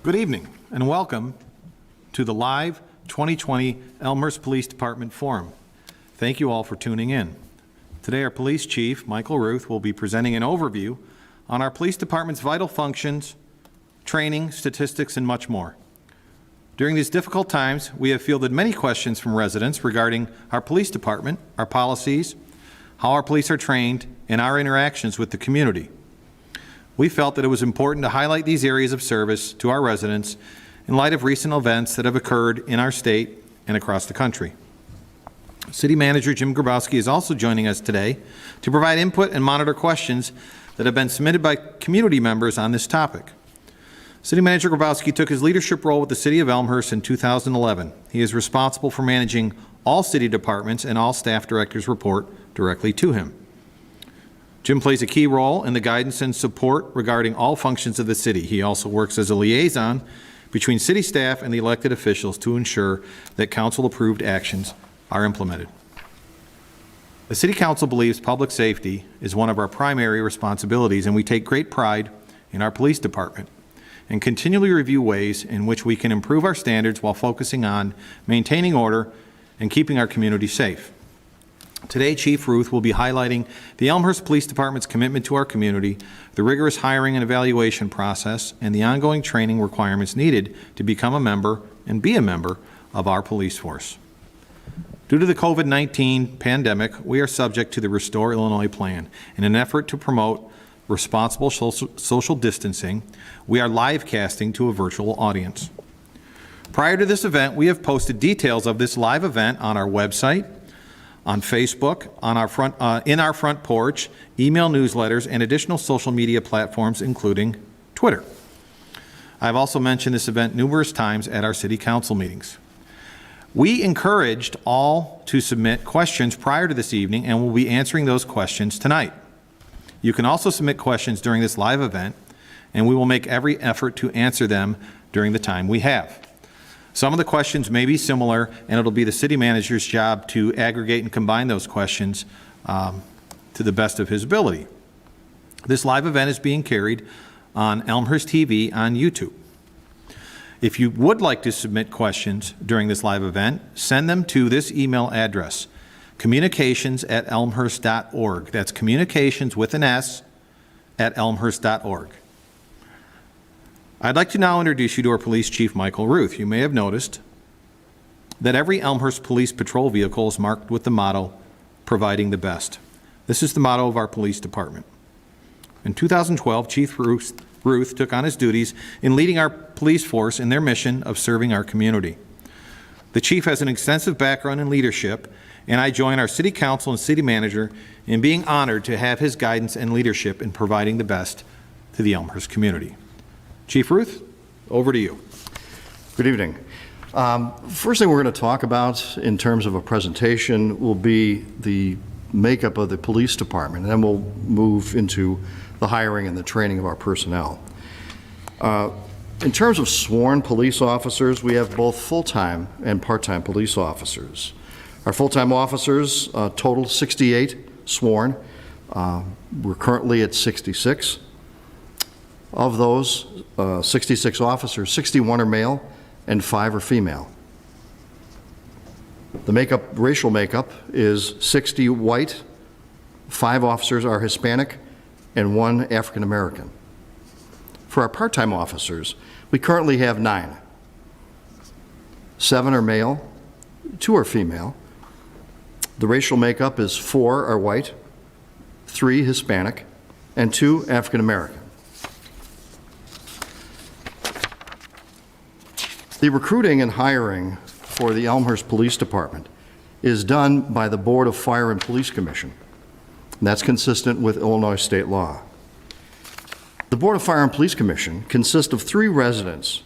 Good evening and welcome to the live 2020 Elmhurst Police Department Forum. Thank you all for tuning in. Today our Police Chief, Michael Ruth, will be presenting an overview on our Police Department's vital functions, training, statistics, and much more. During these difficult times, we have fielded many questions from residents regarding our Police Department, our policies, how our police are trained, and our interactions with the community. We felt that it was important to highlight these areas of service to our residents in light of recent events that have occurred in our state and across the country. City Manager Jim Grabowski is also joining us today to provide input and monitor questions that have been submitted by community members on this topic. City Manager Grabowski took his leadership role with the City of Elmhurst in 2011. He is responsible for managing all city departments, and all staff directors report directly to him. Jim plays a key role in the guidance and support regarding all functions of the city. He also works as a liaison between city staff and the elected officials to ensure that council-approved actions are implemented. The City Council believes public safety is one of our primary responsibilities, and we take great pride in our police department and continually review ways in which we can improve our standards while focusing on maintaining order and keeping our community safe. Today, Chief Ruth will be highlighting the Elmhurst Police Department's commitment to our community, the rigorous hiring and evaluation process, and the ongoing training requirements needed to become a member and be a member of our police force. Due to the COVID-19 pandemic, we are subject to the Restore Illinois Plan. In an effort to promote responsible social distancing, we are live casting to a virtual audience. Prior to this event, we have posted details of this live event on our website, on Facebook, on our in our front porch, email newsletters, and additional social media platforms, including Twitter. I've also mentioned this event numerous times at our City Council meetings. We encouraged all to submit questions prior to this evening, and we'll be answering those questions tonight. You can also submit questions during this live event, and we will make every effort to answer them during the time we have. Some of the questions may be similar, and it'll be the city manager's job to aggregate and combine those questions to the best of his ability. This live event is being carried on Elmhurst TV on YouTube. If you would like to submit questions during this live event, send them to this email address, communications@elmhurst.org. That's communications with an S at elmhurst.org. I'd like to now introduce you to our Police Chief, Michael Ruth. You may have noticed that every Elmhurst Police Patrol vehicle is marked with the motto, providing the best. This is the motto of our police department. In 2012, Chief Ruth took on his duties in leading our police force in their mission of serving our community. The Chief has an extensive background in leadership, and I join our City Council and City Manager in being honored to have his guidance and leadership in providing the best to the Elmhurst community. Chief Ruth, over to you. Good evening. First thing we're going to talk about in terms of a presentation will be the makeup of the police department, and then we'll move into the hiring and the training of our personnel. In terms of sworn police officers, we have both full-time and part-time police officers. Our full-time officers total 68 sworn. We're currently at 66. Of those 66 officers, 61 are male and 5 are female. The racial makeup is 60 white, 5 officers are Hispanic, and 1 African American. For our part-time officers, we currently have 9. 7 are male, 2 are female. The racial makeup is 4 are white, 3 Hispanic, and 2 African American. The recruiting and hiring for the Elmhurst Police Department is done by the Board of Fire and Police Commission. And that's consistent with Illinois state law. The Board of Fire and Police Commission consists of 3 residents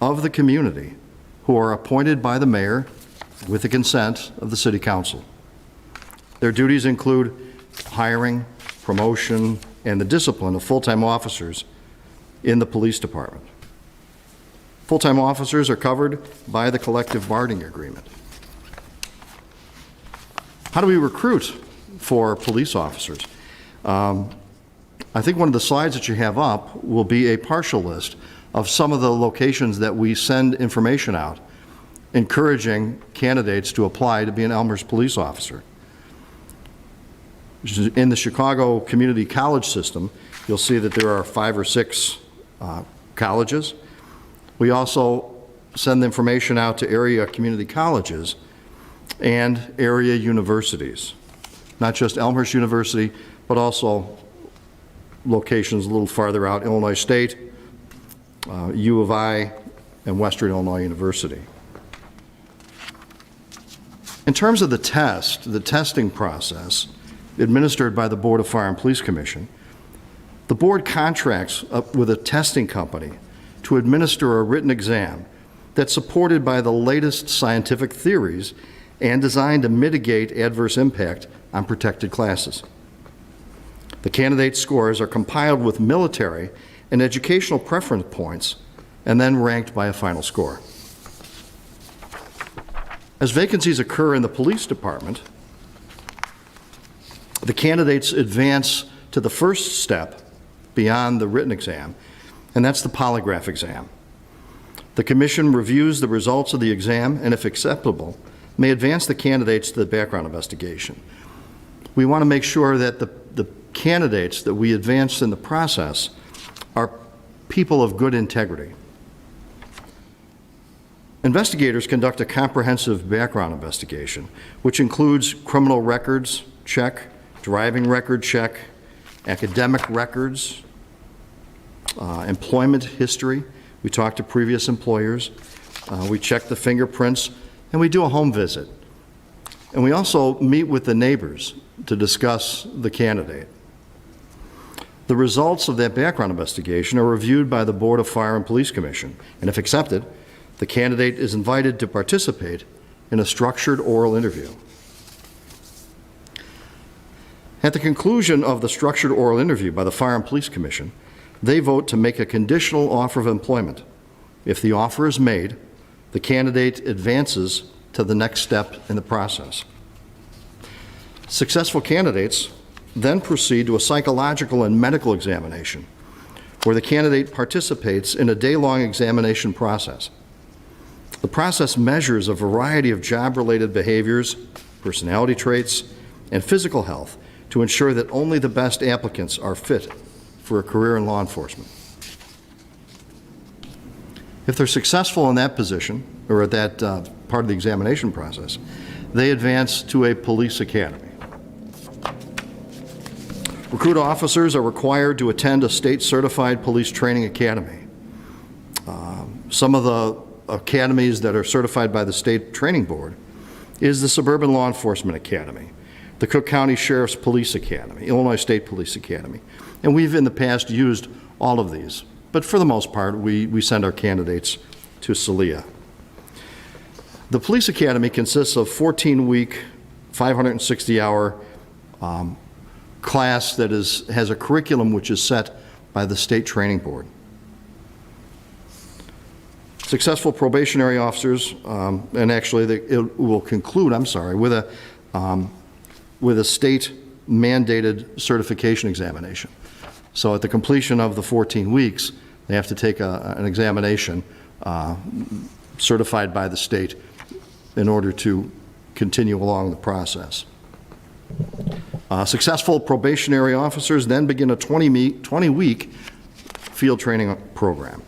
of the community who are appointed by the mayor with the consent of the City Council. Their duties include hiring, promotion, and the discipline of full-time officers in the police department. Full-time officers are covered by the collective bargaining agreement. How do we recruit for police officers? I think one of the slides that you have up will be a partial list of some of the locations that we send information out, encouraging candidates to apply to be an Elmhurst police officer. In the Chicago Community College system, you'll see that there are 5 or 6 colleges. We also send information out to area community colleges and area universities, not just Elmhurst University, but also locations a little farther out, Illinois State, U of I, and Western Illinois University. In terms of the testing process administered by the Board of Fire and Police Commission, the board contracts with a testing company to administer a written exam that's supported by the latest scientific theories and designed to mitigate adverse impact on protected classes. The candidate scores are compiled with military and educational preference points and then ranked by a final score. As vacancies occur in the police department, the candidates advance to the first step beyond the written exam, and that's the polygraph exam. The commission reviews the results of the exam and, if acceptable, may advance the candidates to the background investigation. We want to make sure that the candidates that we advance in the process are people of good integrity. Investigators conduct a comprehensive background investigation, which includes criminal records check, driving record check, academic records, employment history. We talk to previous employers. We check the fingerprints, and we do a home visit. And we also meet with the neighbors to discuss the candidate. The results of that background investigation are reviewed by the Board of Fire and Police Commission, and if accepted, the candidate is invited to participate in a structured oral interview. At the conclusion of the structured oral interview by the Fire and Police Commission, they vote to make a conditional offer of employment. If the offer is made, the candidate advances to the next step in the process. Successful candidates then proceed to a psychological and medical examination, where the candidate participates in a day-long examination process. The process measures a variety of job-related behaviors, personality traits, and physical health to ensure that only the best applicants are fit for a career in law enforcement. If they're successful in that position, or at that part of the examination process, they advance to a police academy. Recruit officers are required to attend a state-certified police training academy. Some of the academies that are certified by the State Training Board is the Suburban Law Enforcement Academy, the Cook County Sheriff's Police Academy, Illinois State Police Academy. And we've in the past used all of these, but for the most part, we send our candidates to CELIA. The Police Academy consists of 14-week, 560-hour class that has a curriculum which is set by the State Training Board. Successful probationary officers, and actually it will conclude, with a state-mandated certification examination. So at the completion of the 14 weeks, they have to take an examination certified by the state in order to continue along the process. Successful probationary officers then begin a 20-week field training program.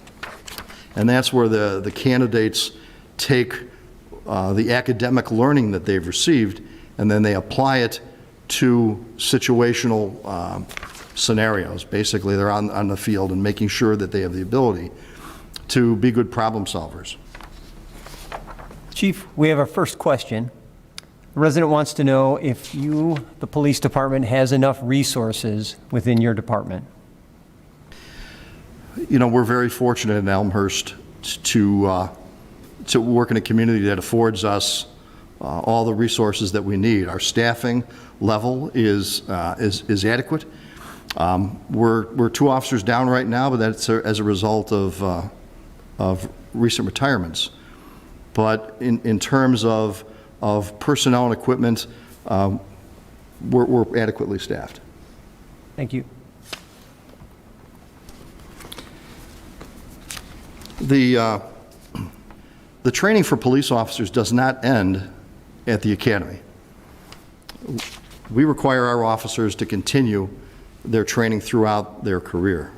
And that's where the candidates take the academic learning that they've received, and then they apply it to situational scenarios. Basically, they're on the field and making sure that they have the ability to be good problem solvers. Chief, we have our first question. The resident wants to know if you, the police department, has enough resources within your department. You know, we're very fortunate in Elmhurst to work in a community that affords us all the resources that we need. Our staffing level is adequate. We're 2 officers down right now, but that's as a result of recent retirements. But in terms of personnel and equipment, we're adequately staffed. Thank you. The training for police officers does not end at the academy. We require our officers to continue their training throughout their career.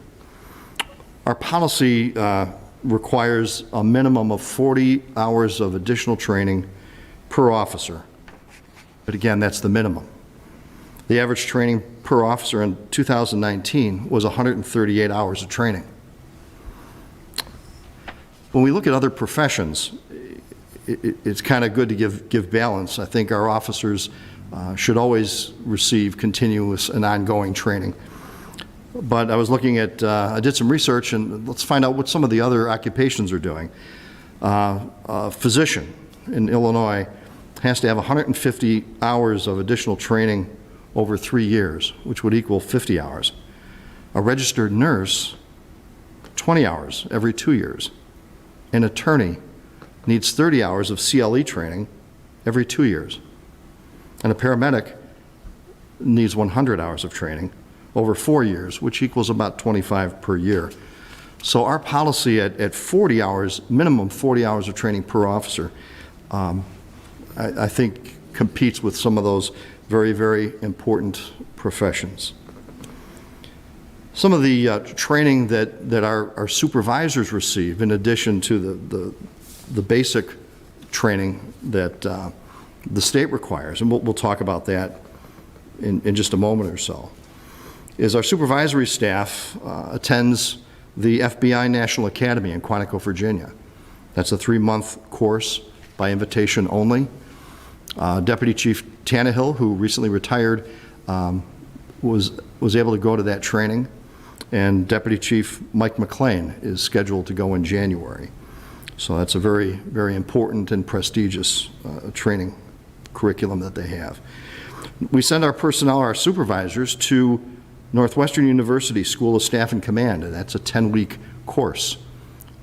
Our policy requires a minimum of 40 hours of additional training per officer. But again, that's the minimum. The average training per officer in 2019 was 138 hours of training. When we look at other professions, it's kind of good to give balance. I think our officers should always receive continuous and ongoing training. But I was looking at, I did some research, and let's find out what some of the other occupations are doing. A physician in Illinois has to have 150 hours of additional training over 3 years, which would equal 50 hours. A registered nurse, 20 hours every 2 years. An attorney needs 30 hours of CLE training every 2 years. And a paramedic needs 100 hours of training over 4 years, which equals about 25 per year. So our policy at 40 hours, minimum 40 hours of training per officer, I think competes with some of those very, very important professions. Some of the training that our supervisors receive, in addition to the basic training that the state requires, and we'll talk about that in just a moment or so, is our supervisory staff attends the FBI National Academy in Quantico, Virginia. That's a 3-month course by invitation only. Deputy Chief Tannehill, who recently retired, was able to go to that training, and Deputy Chief Mike McLean is scheduled to go in January. So that's a very, very important and prestigious training curriculum that they have. We send our personnel, our supervisors, to Northwestern University School of Staff and Command, and that's a 10-week course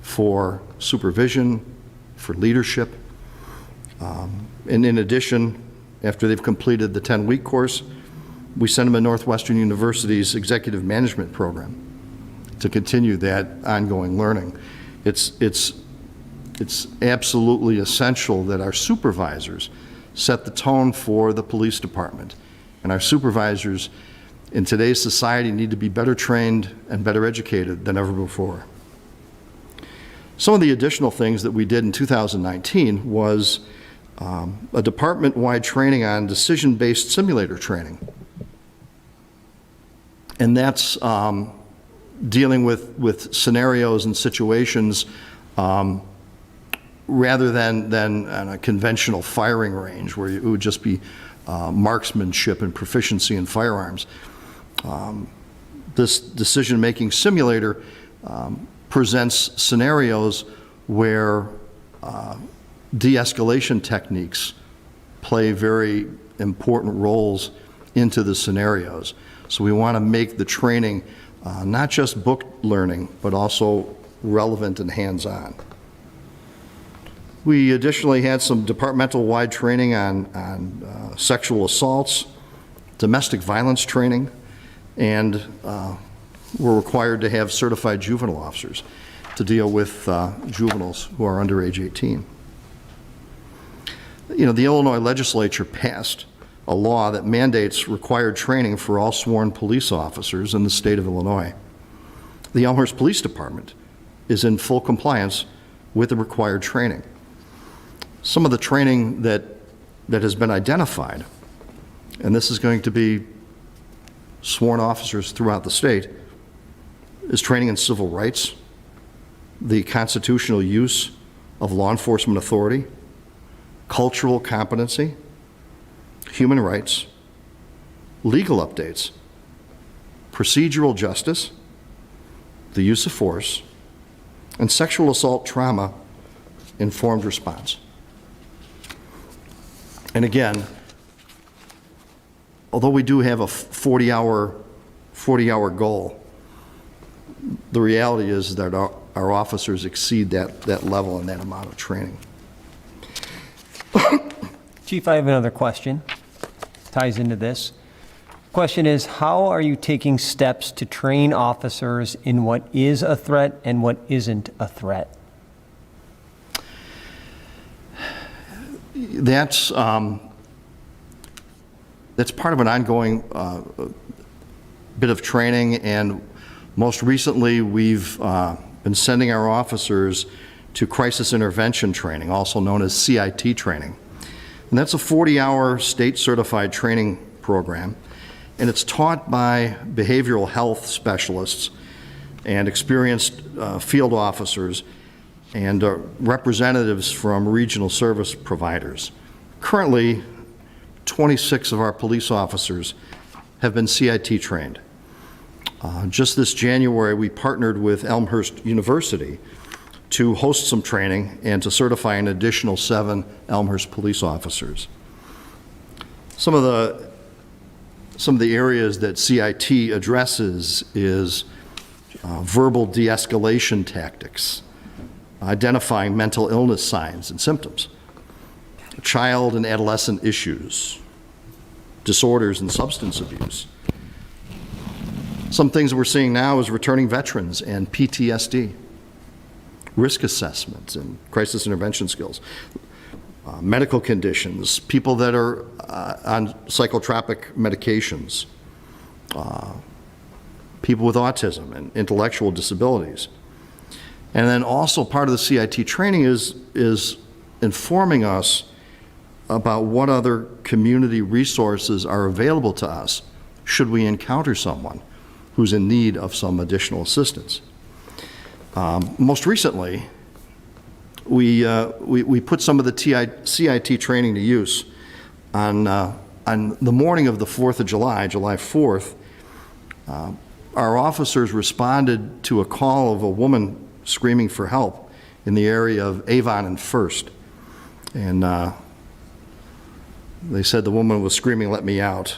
for supervision, for leadership. And in addition, after they've completed the 10-week course, we send them to Northwestern University's Executive Management Program to continue that ongoing learning. It's absolutely essential that our supervisors set the tone for the police department. And our supervisors in today's society need to be better trained and better educated than ever before. Some of the additional things that we did in 2019 was a department-wide training on decision-based simulator training. And that's dealing with scenarios and situations rather than on a conventional firing range where it would just be marksmanship and proficiency in firearms. This decision-making simulator presents scenarios where de-escalation techniques play very important roles into the scenarios. So we want to make the training not just book learning, but also relevant and hands-on. We additionally had some departmental-wide training on sexual assaults, domestic violence training, and we're required to have certified juvenile officers to deal with juveniles who are under age 18. You know, the Illinois legislature passed a law that mandates required training for all sworn police officers in the state of Illinois. The Elmhurst Police Department is in full compliance with the required training. Some of the training that has been identified, and this is going to be sworn officers throughout the state, is training in civil rights, the constitutional use of law enforcement authority, cultural competency, human rights, legal updates, procedural justice, the use of force, and sexual assault trauma informed response. And again, although we do have a 40-hour goal, the reality is that our officers exceed that level and that amount of training. Chief, I have another question. Ties into this. Question is, how are you taking steps to train officers in what is a threat and what isn't a threat? that's part of an ongoing bit of training, and most recently we've been sending our officers to crisis intervention training, also known as CIT training. And that's a 40-hour state-certified training program, and it's taught by behavioral health specialists and experienced field officers and representatives from regional service providers. Currently, 26 of our police officers have been CIT trained. Just this January, we partnered with Elmhurst University to host some training and to certify an additional 7 Elmhurst police officers. Some of the areas that CIT addresses is verbal de-escalation tactics, identifying mental illness signs and symptoms, child and adolescent issues, disorders and substance abuse. Some things we're seeing now is returning veterans and PTSD, risk assessment and crisis intervention skills, medical conditions, people that are on psychotropic medications, people with autism and intellectual disabilities. And then also part of the CIT training is informing us about what other community resources are available to us should we encounter someone who's in need of some additional assistance. Most recently, we put some of the CIT training to use. On the morning of the 4th of July, July 4th, our officers responded to a call of a woman screaming for help in the area of Avon and First. And they said the woman was screaming, "Let me out."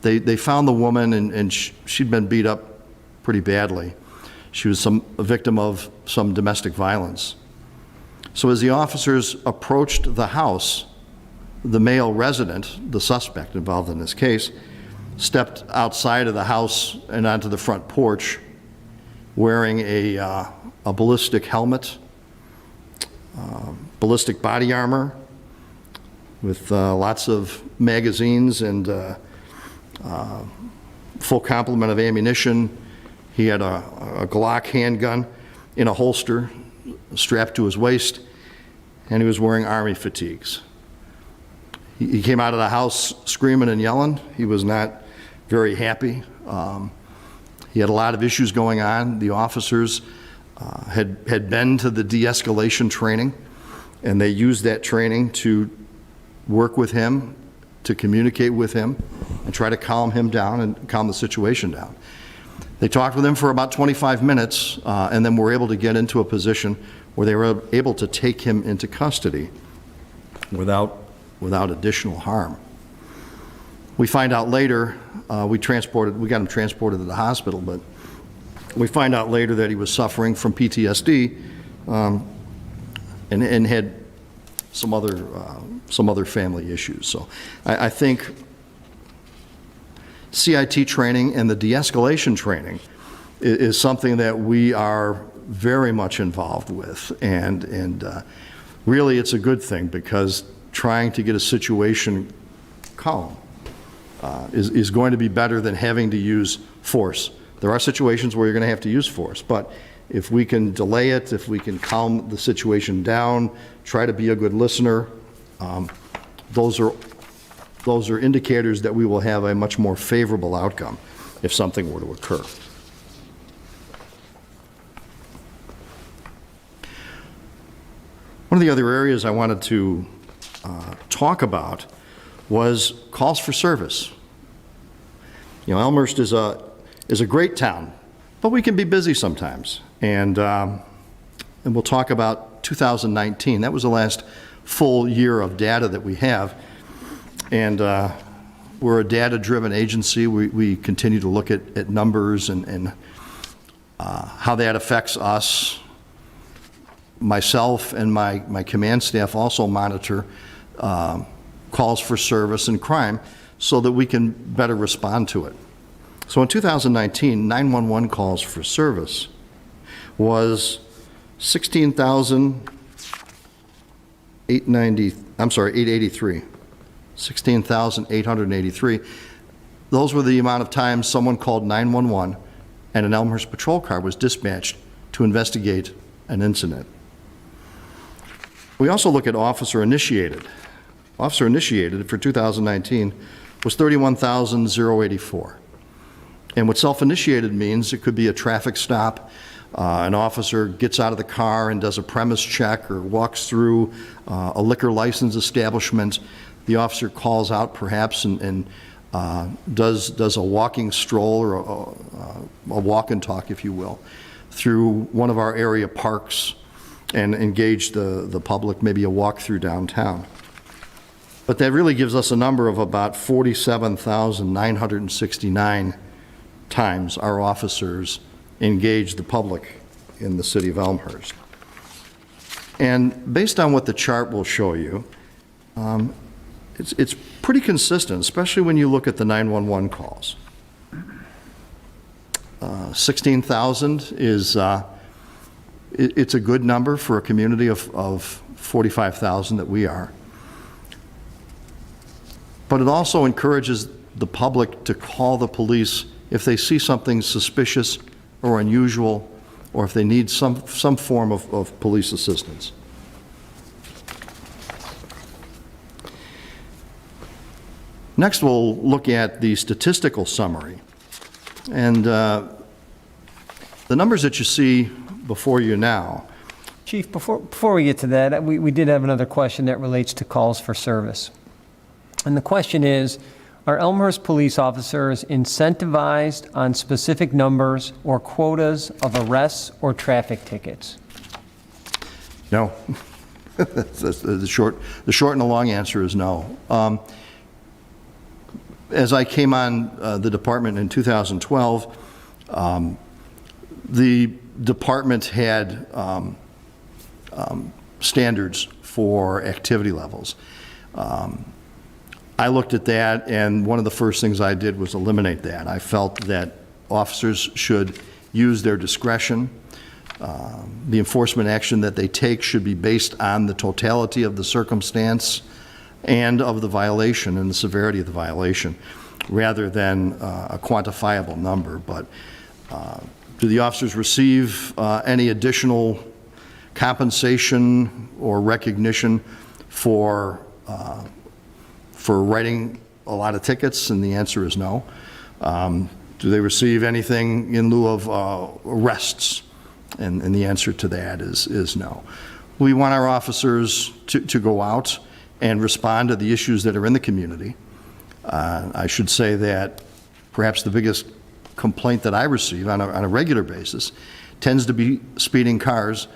They found the woman, and she'd been beat up pretty badly. She was a victim of some domestic violence. So as the officers approached the house, the male resident, the suspect involved in this case, stepped outside of the house and onto the front porch wearing a ballistic helmet, ballistic body armor with lots of magazines and full complement of ammunition. He had a Glock handgun in a holster strapped to his waist, and he was wearing Army fatigues. He came out of the house screaming and yelling. He was not very happy. He had a lot of issues going on. The officers had been to the de-escalation training, and they used that training to work with him, to communicate with him, and try to calm him down and calm the situation down. They talked with him for about 25 minutes, and then were able to get into a position where they were able to take him into custody without additional harm. We find out later, we got him transported to the hospital, but we find out later that he was suffering from PTSD and had some other family issues. So I think CIT training and the de-escalation training is something that we are very much involved with, and really it's a good thing, because trying to get a situation calm is going to be better than having to use force. There are situations where you're going to have to use force, but if we can delay it, if we can calm the situation down, try to be a good listener, those are indicators that we will have a much more favorable outcome if something were to occur. One of the other areas I wanted to talk about was calls for service. You know, Elmhurst is a great town, but we can be busy sometimes. And we'll talk about 2019. That was the last full year of data that we have. And we're a data-driven agency. We continue to look at numbers and how that affects us. Myself and my command staff also monitor calls for service and crime so that we can better respond to it. So in 2019, 911 calls for service was 16,800 883. 16,883. Those were the amount of times someone called 911 and an Elmhurst patrol car was dispatched to investigate an incident. We also look at officer initiated. Officer initiated for 2019 was 31,084. And what self-initiated means, it could be a traffic stop, an officer gets out of the car and does a premise check or walks through a liquor license establishment. The officer calls out perhaps and does a walking stroll or a walk and talk, if you will, through one of our area parks and engage the public, maybe a walk through downtown. But that really gives us a number of about 47,969 times our officers engage the public in the city of Elmhurst. And based on what the chart will show you, it's pretty consistent, especially when you look at the 911 calls. 16,000 is it's a good number for a community of 45,000 that we are. But it also encourages the public to call the police if they see something suspicious or unusual, or if they need some form of police assistance. Next, we'll look at the statistical summary. And the numbers that you see before you now. Chief, before we get to that, we did have another question that relates to calls for service. And the question is, are Elmhurst police officers incentivized on specific numbers or quotas of arrests or traffic tickets? No. The short and the long answer is no. As I came on the department in 2012, the department had standards for activity levels. I looked at that, and one of the first things I did was eliminate that. I felt that officers should use their discretion. The enforcement action that they take should be based on the totality of the circumstance and of the violation and the severity of the violation, rather than a quantifiable number. But do the officers receive any additional compensation or recognition for writing a lot of tickets? And the answer is no. Do they receive anything in lieu of arrests? And the answer to that is no. We want our officers to go out and respond to the issues that are in the community. I should say that perhaps the biggest complaint that I receive on a regular basis tends to be speeding cars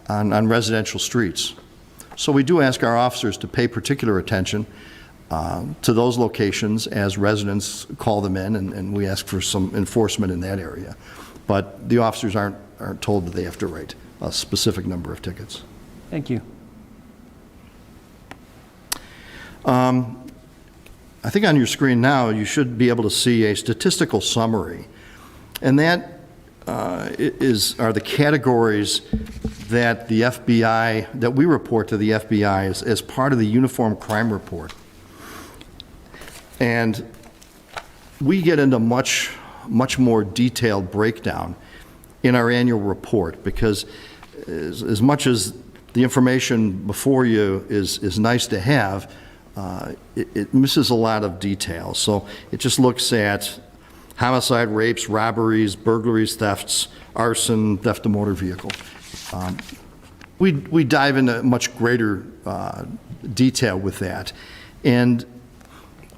on residential streets. So we do ask our officers to pay particular attention to those locations as residents call them in, and we ask for some enforcement in that area. But the officers aren't told that they have to write a specific number of tickets. Thank you. I think on your screen now you should be able to see a statistical summary, and that are the categories that the FBI, that we report to the FBI as part of the Uniform Crime Report. And we get into much more detailed breakdown in our annual report, because as much as the information before you is nice to have, it misses a lot of detail. So it just looks at homicide, rapes, robberies, burglaries, thefts, arson, theft of motor vehicle. We dive into much greater detail with that. And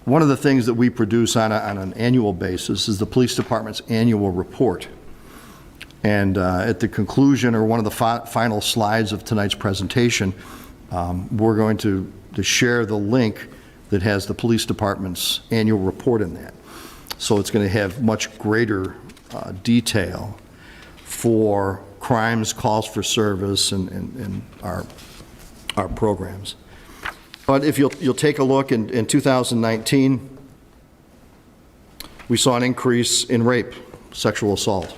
one of the things that we produce on an annual basis is the police department's annual report. And at the conclusion, or one of the final slides of tonight's presentation, we're going to share the link that has the police department's annual report in that. So it's going to have much greater detail for crimes, calls for service, and our programs. But if you'll take a look in 2019, we saw an increase in rape, sexual assault.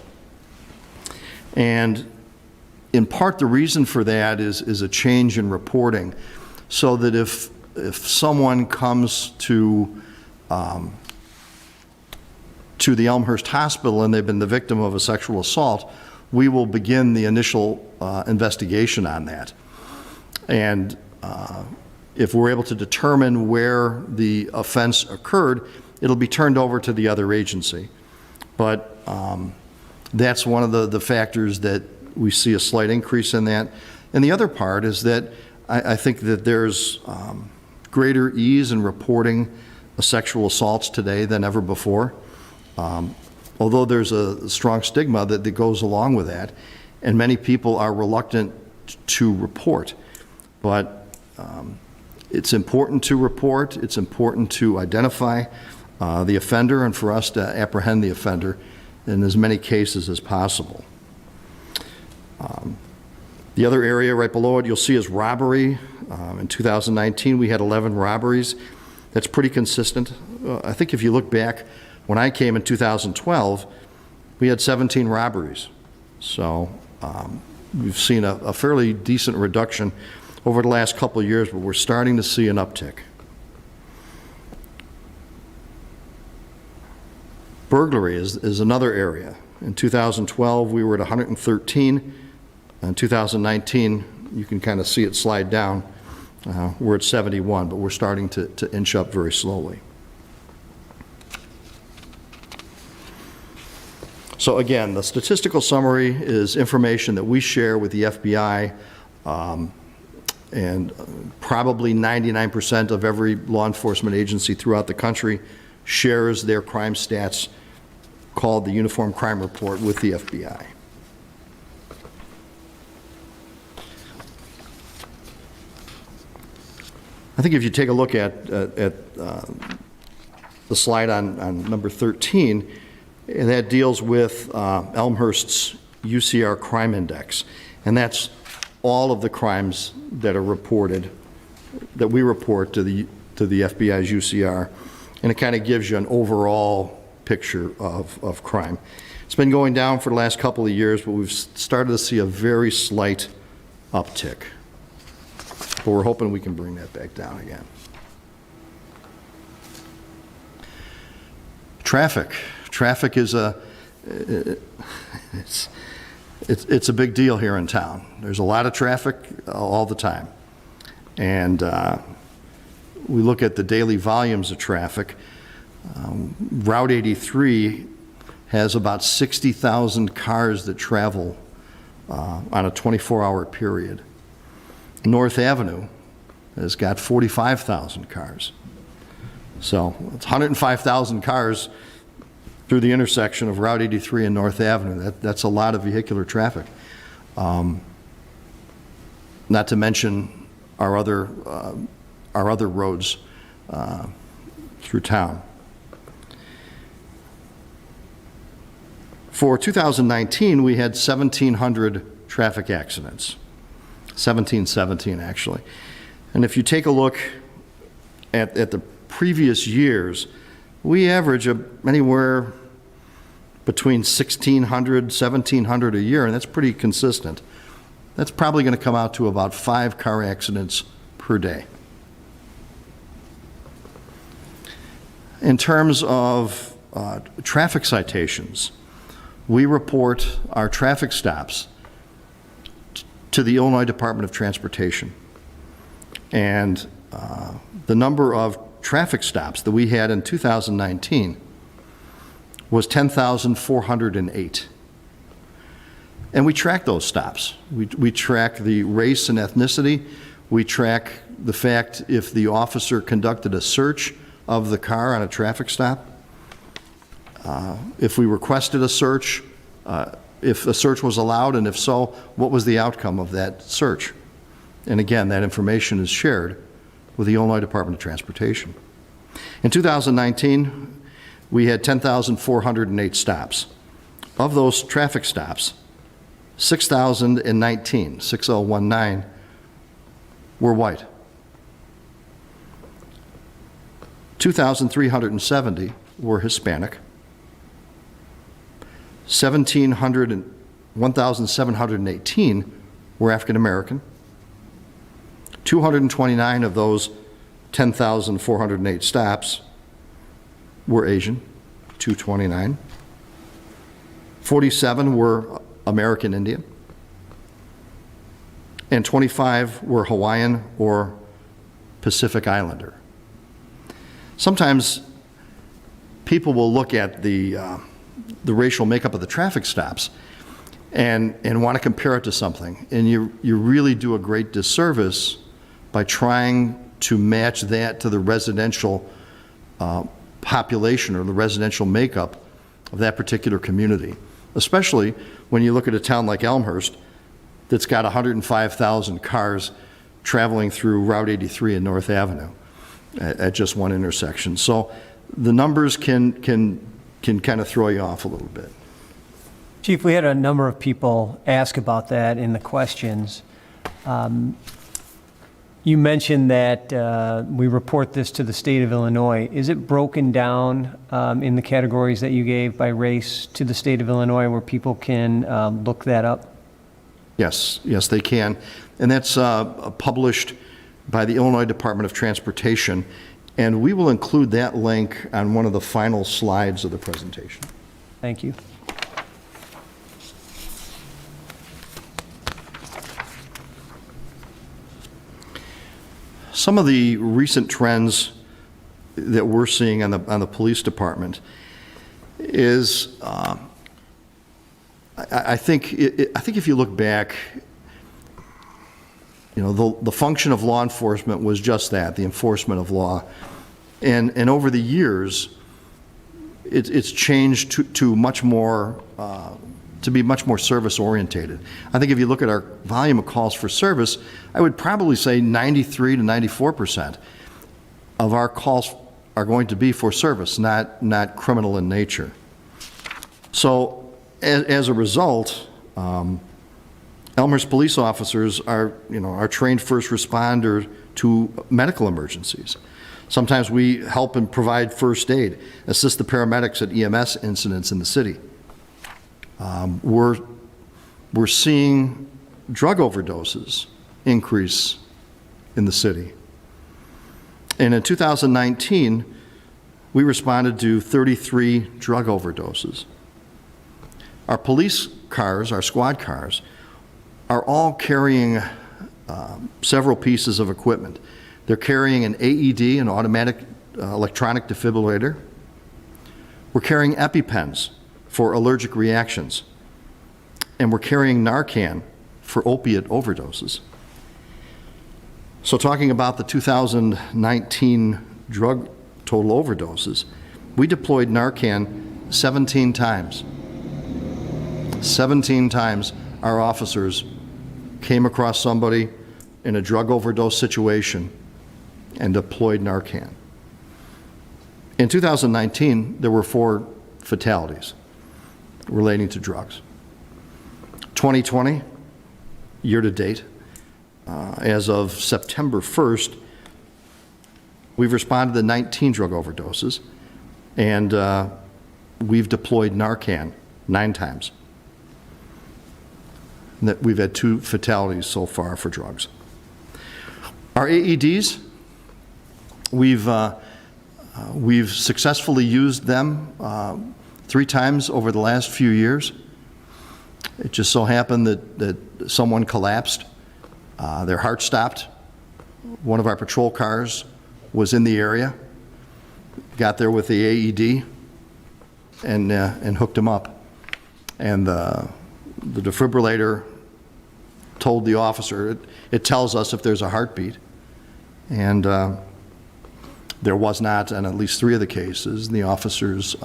And in part, the reason for that is a change in reporting. so that if someone comes to the Elmhurst Hospital and they've been the victim of a sexual assault, we will begin the initial investigation on that. And if we're able to determine where the offense occurred, it'll be turned over to the other agency. But that's one of the factors that we see a slight increase in that. And the other part is that I think that there's greater ease in reporting sexual assaults today than ever before. Although there's a strong stigma that goes along with that, and many people are reluctant to report. But it's important to report, it's important to identify the offender, and for us to apprehend the offender in as many cases as possible. The other area right below it you'll see is robbery. In 2019, we had 11 robberies. That's pretty consistent. I think if you look back, when I came in 2012, we had 17 robberies. So we've seen a fairly decent reduction over the last couple of years, but we're starting to see an uptick. Burglary is another area. In 2012, we were at 113. In 2019, you can kind of see it slide down. We're at 71, but we're starting to inch up very slowly. So again, the statistical summary is information that we share with the FBI, and probably 99% of every law enforcement agency throughout the country shares their crime stats, called the Uniform Crime Report, with the FBI. I think if you take a look at the slide on number 13, and that deals with Elmhurst's UCR crime index, and that's all of the crimes that are reported, that we report to the FBI's UCR, and it kind of gives you an overall picture of crime. It's been going down for the last couple of years, but we've started to see a very slight uptick. But we're hoping we can bring that back down again. Traffic. Traffic is it's a big deal here in town. There's a lot of traffic all the time. And we look at the daily volumes of traffic. Route 83 has about 60,000 cars that travel on a 24-hour period. North Avenue has got 45,000 cars. So it's 105,000 cars through the intersection of Route 83 and North Avenue. That's a lot of vehicular traffic. Not to mention our other roads through town. For 2019, we had 1,700 traffic accidents. 1717, actually. And if you take a look at the previous years, we average anywhere between 1,600, 1,700 a year, and that's pretty consistent. That's probably going to come out to about 5 car accidents per day. In terms of traffic citations, we report our traffic stops to the Illinois Department of Transportation. And the number of traffic stops that we had in 2019 was 10,408. And we track those stops. We track the race and ethnicity. We track the fact if the officer conducted a search of the car on a traffic stop. If we requested a search, if a search was allowed, and if so, what was the outcome of that search? And again, that information is shared with the Illinois Department of Transportation. In 2019, we had 10,408 stops. Of those traffic stops, 6,019, 6019, were white. 2,370 were Hispanic. 1,718 were African American. 229 of those 10,408 stops were Asian, 229. 47 were American Indian, and 25 were Hawaiian or Pacific Islander. Sometimes people will look at the racial makeup of the traffic stops and want to compare it to something, and you really do a great disservice by trying to match that to the residential population or the residential makeup of that particular community, especially when you look at a town like Elmhurst that's got 105,000 cars traveling through Route 83 and North Avenue at just one intersection. So the numbers can kind of throw you off a little bit. Chief, we had a number of people ask about that in the questions. You mentioned that we report this to the state of Illinois. Is it broken down in the categories that you gave by race to the state of Illinois where people can look that up? Yes, they can. And that's published by the Illinois Department of Transportation. And we will include that link on one of the final slides of the presentation. Thank you. Some of the recent trends that we're seeing on the police department is, I think if you look back, you know, the function of law enforcement was just that, the enforcement of law, and over the years, it's changed to much more. To be much more service orientated. I think if you look at our volume of calls for service, I would probably say 93 to 94% of our calls are going to be for service, not criminal in nature. So as a result, Elmhurst police officers are trained first responder to medical emergencies. Sometimes we help and provide first aid, assist the paramedics at EMS incidents in the city. We're seeing drug overdoses increase in the city. And in 2019, we responded to 33 drug overdoses. Our police cars, our squad cars, are all carrying several pieces of equipment. They're carrying an AED, an automatic electronic defibrillator. We're carrying EpiPens for allergic reactions. And we're carrying Narcan for opiate overdoses. So talking about the 2019 drug total overdoses, we deployed Narcan 17 times. 17 times our officers came across somebody in a drug overdose situation and deployed Narcan. In 2019, there were 4 fatalities relating to drugs. 2020, year to date, as of September 1st, we've responded to 19 drug overdoses, and we've deployed Narcan 9 times. That we've had 2 fatalities so far for drugs. Our AEDs, we've successfully used them 3 times over the last few years. It just so happened that someone collapsed, their heart stopped. One of our patrol cars was in the area, got there with the AED, and hooked him up. And the defibrillator told the officer, it tells us if there's a heartbeat, and there was not on at least 3 of the cases. The officers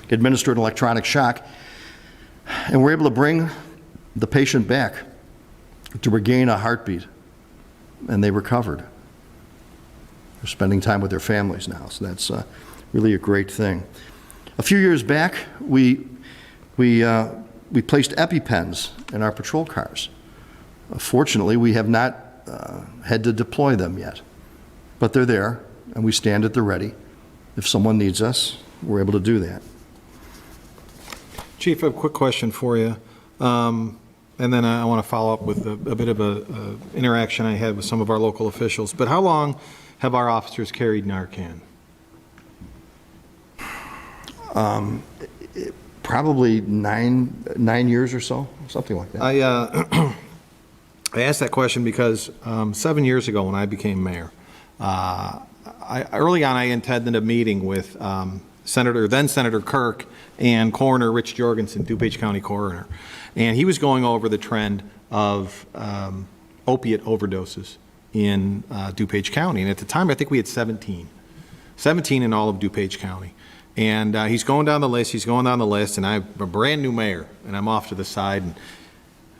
administered an electronic shock, and we're able to bring the patient back to regain a heartbeat, and they recovered. They're spending time with their families now, so that's really a great thing. A few years back, we placed EpiPens in our patrol cars. Fortunately, we have not had to deploy them yet, but they're there, and we stand at the ready. If someone needs us, we're able to do that. Chief, I have a quick question for you. and then I want to follow up with a bit of a interaction I had with some of our local officials. But how long have our officers carried Narcan? Probably nine years or so, something like that. I asked that question because 7 years ago when I became mayor, early on I attended a meeting with then Senator Kirk and Coroner Rich Jorgensen, DuPage County Coroner, and he was going over the trend of opiate overdoses in DuPage County. And at the time, I think we had 17 in all of DuPage County. And he's going down the list, and I'm a brand new mayor, and I'm off to the side, and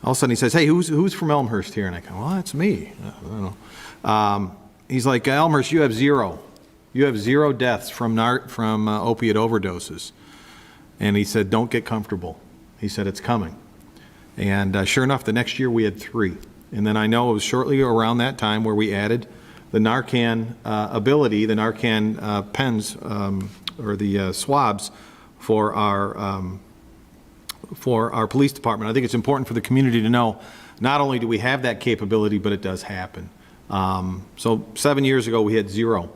all of a sudden he says, hey, who's from Elmhurst here? And I go, well, that's me. I don't know. He's like, Elmhurst, you have zero. You have 0 deaths from opiate overdoses. And he said, don't get comfortable. He said, it's coming. And sure enough, the next year we had 3. And then I know it was shortly around that time where we added the Narcan ability, the Narcan pens, or the swabs for our police department. I think it's important for the community to know, not only do we have that capability, but it does happen. So 7 years ago, we had 0.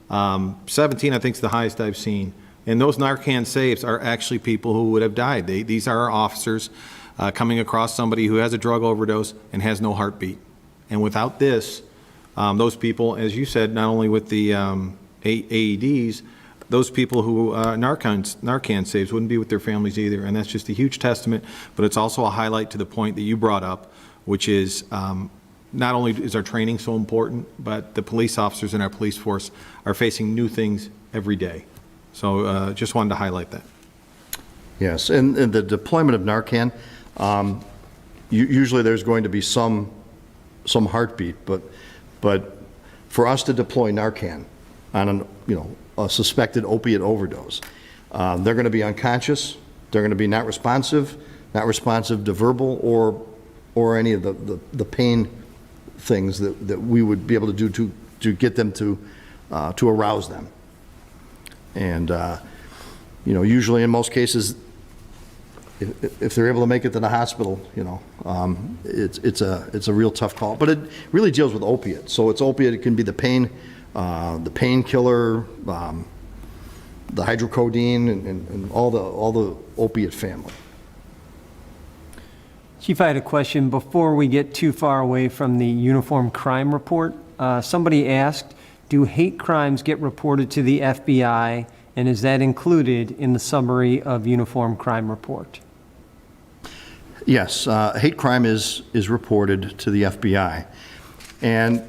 17, I think, is the highest I've seen. And those Narcan saves are actually people who would have died. These are our officers coming across somebody who has a drug overdose and has no heartbeat. And without this, those people, as you said, not only with the AEDs, those people who Narcan saves wouldn't be with their families either. And that's just a huge testament, but it's also a highlight to the point that you brought up, which is not only is our training so important, but the police officers in our police force are facing new things every day. So just wanted to highlight that. Yes, and the deployment of Narcan, usually there's going to be some heartbeat, but for us to deploy Narcan on a suspected opiate overdose, they're going to be unconscious, they're going to be not responsive to verbal or any of the pain things that we would be able to do to get them to arouse them. And usually in most cases, if they're able to make it to the hospital, it's a real tough call. But it really deals with opiates. So it's opiate. It can be the painkiller, the hydrocodone, and all the opiate family. Chief, I had a question before we get too far away from the uniform crime report. Somebody asked, do hate crimes get reported to the FBI, and is that included in the summary of uniform crime report? Yes, hate crime is reported to the FBI, and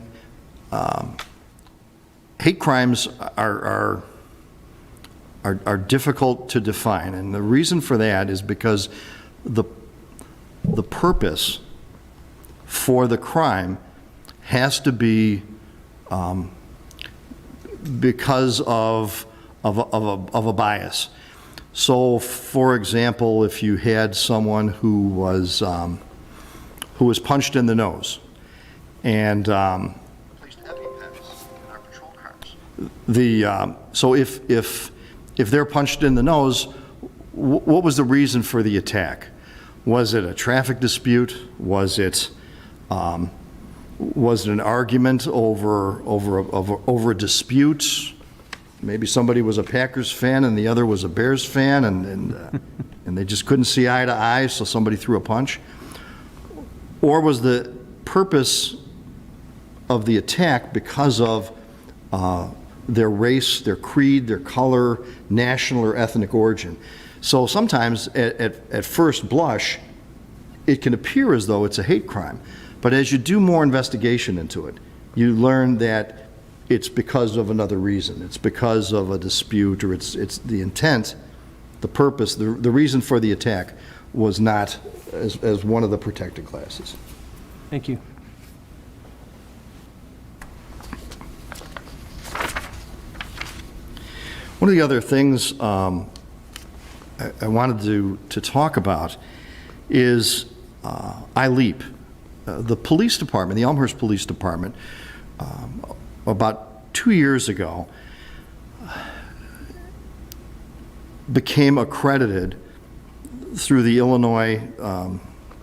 hate crimes are difficult to define, and the reason for that is because the purpose for the crime has to be because of a bias. So, for example, if you had someone who was punched in the nose, and placed EpiPens in our patrol cars. So if they're punched in the nose, what was the reason for the attack? Was it a traffic dispute? Was it an argument over a dispute? Maybe somebody was a Packers fan and the other was a Bears fan, and they just couldn't see eye to eye, so somebody threw a punch. Or was the purpose of the attack because of their race, their creed, their color, national or ethnic origin? So sometimes at first blush, it can appear as though it's a hate crime. But as you do more investigation into it, you learn that it's because of another reason. It's because of a dispute, or it's the intent, the purpose, the reason for the attack was not as one of the protected classes. Thank you. One of the other things I wanted to talk about is ILEAP. The police department, the Elmhurst Police Department, about 2 years ago, became accredited through the Illinois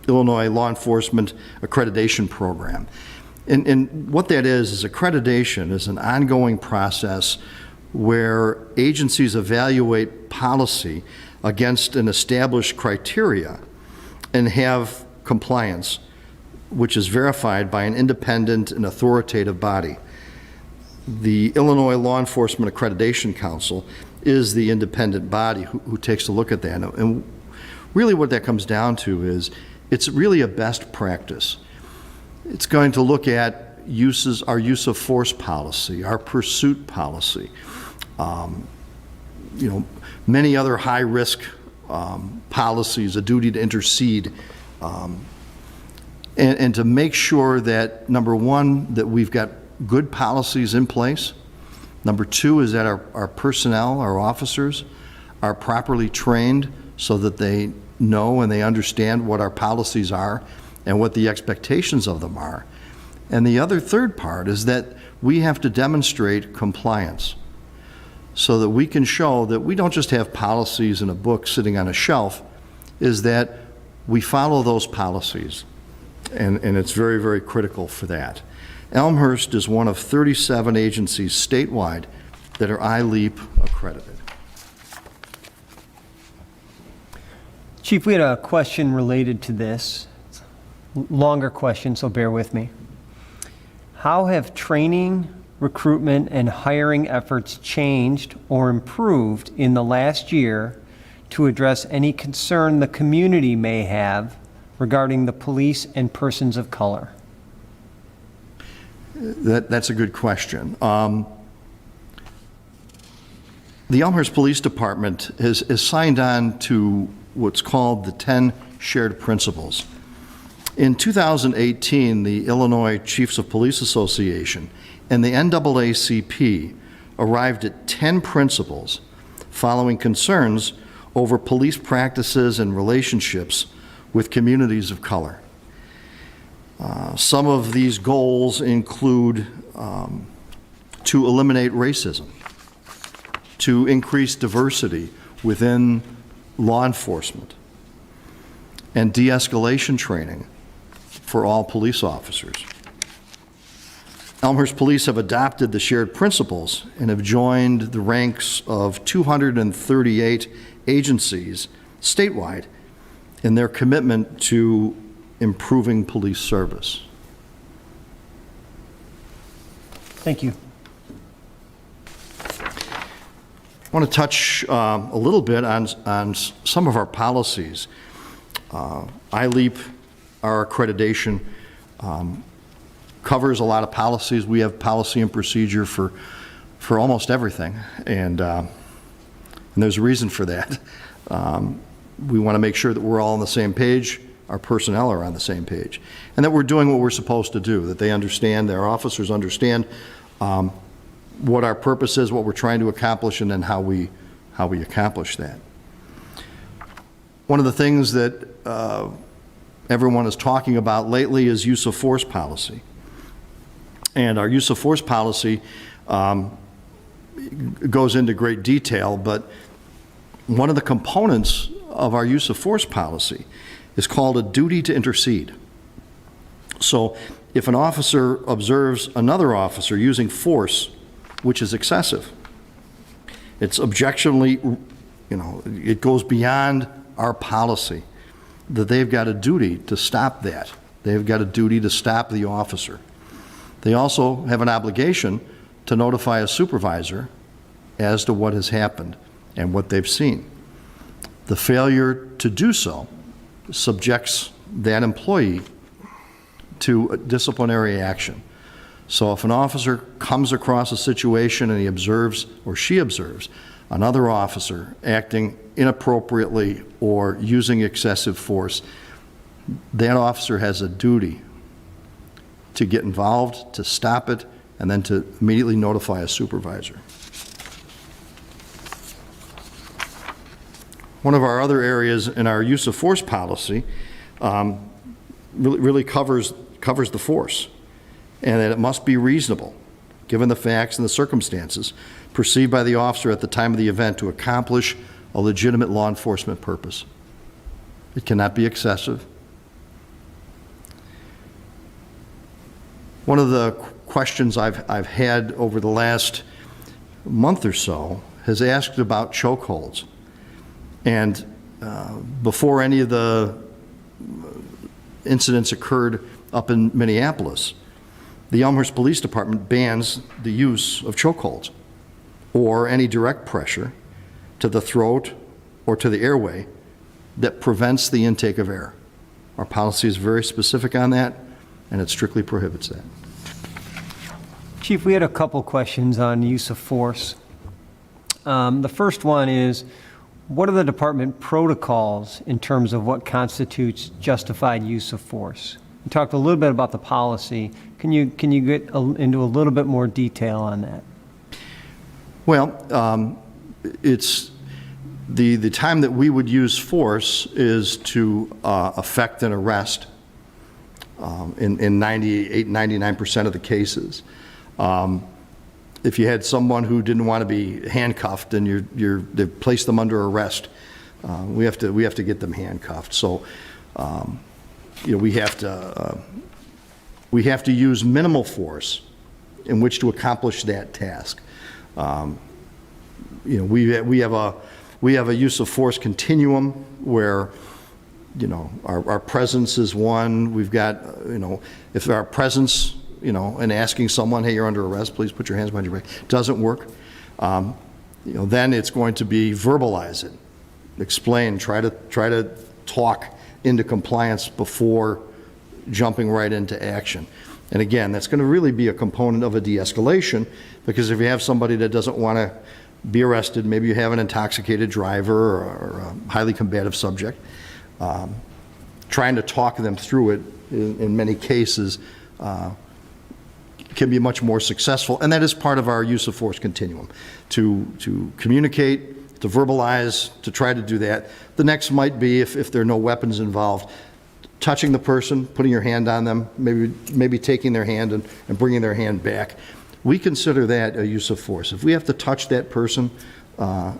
Illinois Law Enforcement Accreditation Program. And what that is accreditation is an ongoing process where agencies evaluate policy against an established criteria and have compliance, which is verified by an independent and authoritative body. The Illinois Law Enforcement Accreditation Council is the independent body who takes a look at that. And really what that comes down to is it's really a best practice. It's going to look at our use of force policy, our pursuit policy, many other high-risk policies, a duty to intercede, and to make sure that, number one, that we've got good policies in place. Number two is that our personnel, our officers, are properly trained so that they know and they understand what our policies are and what the expectations of them are. And the other third part is that we have to demonstrate compliance so that we can show that we don't just have policies in a book sitting on a shelf, is that we follow those policies. And it's very, very critical for that. Elmhurst is one of 37 agencies statewide that are ILEAP accredited. Chief, we had a question related to this. Longer question, so bear with me. How have training, recruitment, and hiring efforts changed or improved in the last year to address any concern the community may have regarding the police and persons of color? That's a good question. The Elmhurst Police Department has signed on to what's called the 10 shared principles. In 2018, the Illinois Chiefs of Police Association and the NAACP arrived at 10 principles following concerns over police practices and relationships with communities of color. Some of these goals include to eliminate racism, to increase diversity within law enforcement, and de-escalation training for all police officers. Elmhurst Police have adopted the shared principles and have joined the ranks of 238 agencies statewide in their commitment to improving police service. Thank you. I want to touch a little bit on some of our policies. ILEAP, our accreditation, covers a lot of policies. We have policy and procedure for almost everything, and there's a reason for that. We want to make sure that we're all on the same page, our personnel are on the same page, and that we're doing what we're supposed to do, that they understand, their officers understand what our purpose is, what we're trying to accomplish, and then how we accomplish that. One of the things that everyone is talking about lately is use of force policy. And our use of force policy goes into great detail, but one of the components of our use of force policy is called a duty to intercede. So if an officer observes another officer using force, which is excessive, it's objectionably, it goes beyond our policy, that they've got a duty to stop that. They've got a duty to stop the officer. They also have an obligation to notify a supervisor as to what has happened and what they've seen. The failure to do so subjects that employee to disciplinary action. So if an officer comes across a situation and he observes, or she observes, another officer acting inappropriately or using excessive force, that officer has a duty to get involved, to stop it, and then to immediately notify a supervisor. One of our other areas in our use of force policy really covers the force, and that it must be reasonable, given the facts and the circumstances perceived by the officer at the time of the event, to accomplish a legitimate law enforcement purpose. It cannot be excessive. One of the questions I've had over the last month or so has asked about chokeholds. And before any of the incidents occurred up in Minneapolis, the Elmhurst Police Department bans the use of chokeholds or any direct pressure to the throat or to the airway that prevents the intake of air. Our policy is very specific on that, and it strictly prohibits that. Chief, we had a couple questions on use of force. The first one is, what are the department protocols in terms of what constitutes justified use of force? You talked a little bit about the policy. Can you get into a little bit more detail on that? Well, it's the time that we would use force is to effect an arrest in 98, 99% of the cases. If you had someone who didn't want to be handcuffed and they've placed them under arrest, we have to get them handcuffed. So, we have to use minimal force in which to accomplish that task. We have a use of force continuum where, our presence is one. We've got, if our presence, and asking someone, hey, you're under arrest, please put your hands behind your back, doesn't work, then it's going to be verbalize it, explain, try to talk into compliance before jumping right into action. And again, that's going to really be a component of a de-escalation, because if you have somebody that doesn't want to be arrested, maybe you have an intoxicated driver or a highly combative subject, trying to talk them through it in many cases can be much more successful, and that is part of our use of force continuum, to communicate, to verbalize, to try to do that. The next might be, if there are no weapons involved, touching the person, putting your hand on them, maybe taking their hand and bringing their hand back. We consider that a use of force. If we have to touch that person, and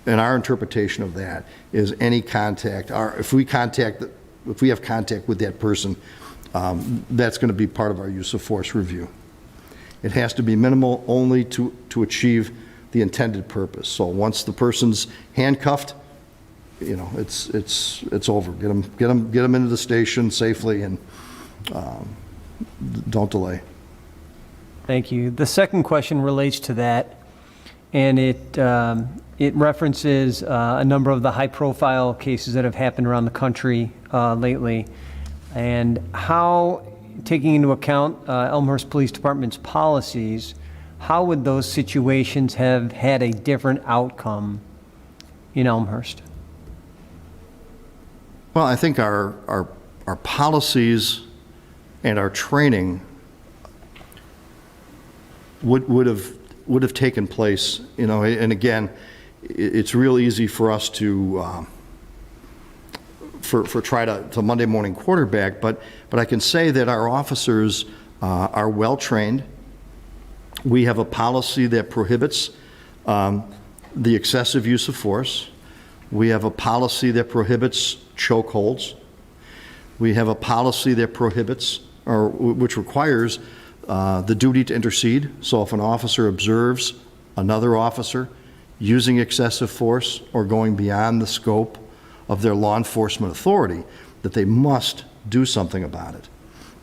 our interpretation of that is any contact, if we have contact with that person, that's going to be part of our use of force review. It has to be minimal, only to achieve the intended purpose. So once the person's handcuffed, it's over. Get them into the station safely, and don't delay. Thank you. The second question relates to that, and it references a number of the high-profile cases that have happened around the country lately, and how, taking into account Elmhurst Police Department's policies, how would those situations have had a different outcome in Elmhurst? Well, I think our policies and our training would have taken place, and again, it's real easy for us to try to Monday morning quarterback, but I can say that our officers are well trained. We have a policy that prohibits the excessive use of force. We have a policy that prohibits chokeholds. We have a policy that prohibits, or which requires the duty to intercede. So if an officer observes another officer using excessive force or going beyond the scope of their law enforcement authority, that they must do something about it.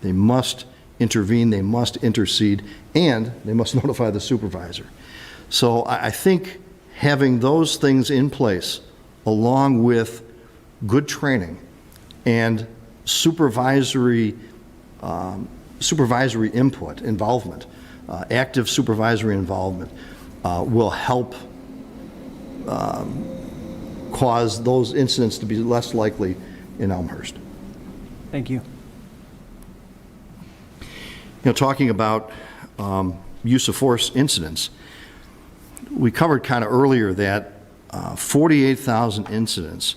They must intervene, they must intercede, and they must notify the supervisor. So I think having those things in place, along with good training and supervisory input, involvement, active supervisory involvement, will help cause those incidents to be less likely in Elmhurst. Thank you. Talking about use of force incidents, we covered kind of earlier that 48,000 incidents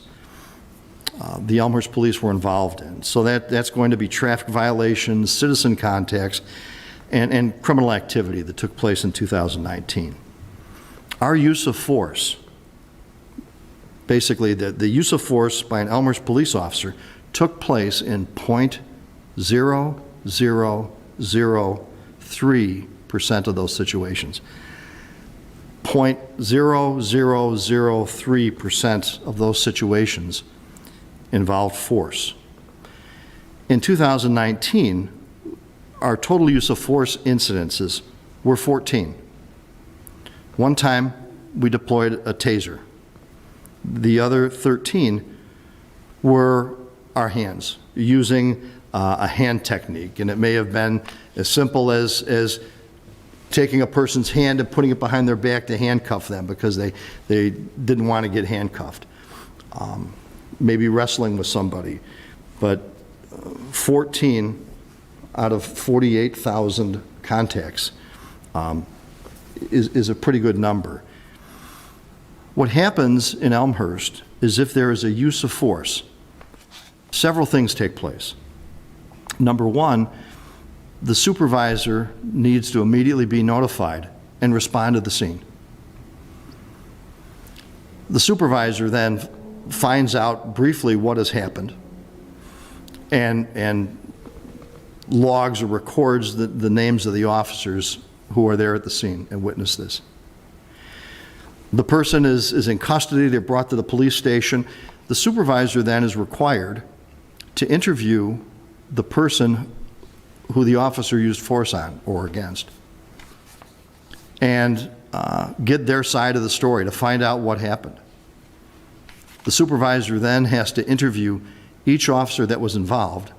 the Elmhurst police were involved in. So that's going to be traffic violations, citizen contacts, and criminal activity that took place in 2019. Our use of force, basically the use of force by an Elmhurst police officer, took place in 0.000 0.003% of those situations. 0.0003% of those situations involved force. In 2019, our total use of force incidences were 14. One time, we deployed a taser. The other 13 were our hands, using a hand technique, and it may have been as simple as taking a person's hand and putting it behind their back to handcuff them because they didn't want to get handcuffed. Maybe wrestling with somebody, but 14 out of 48,000 contacts is a pretty good number. What happens in Elmhurst is if there is a use of force, several things take place. Number one, the supervisor needs to immediately be notified and respond to the scene. The supervisor then finds out briefly what has happened and logs or records the names of the officers who are there at the scene and witness this. The person is in custody, they're brought to the police station. The supervisor then is required to interview the person who the officer used force on or against and get their side of the story to find out what happened. The supervisor then has to interview each officer that was involved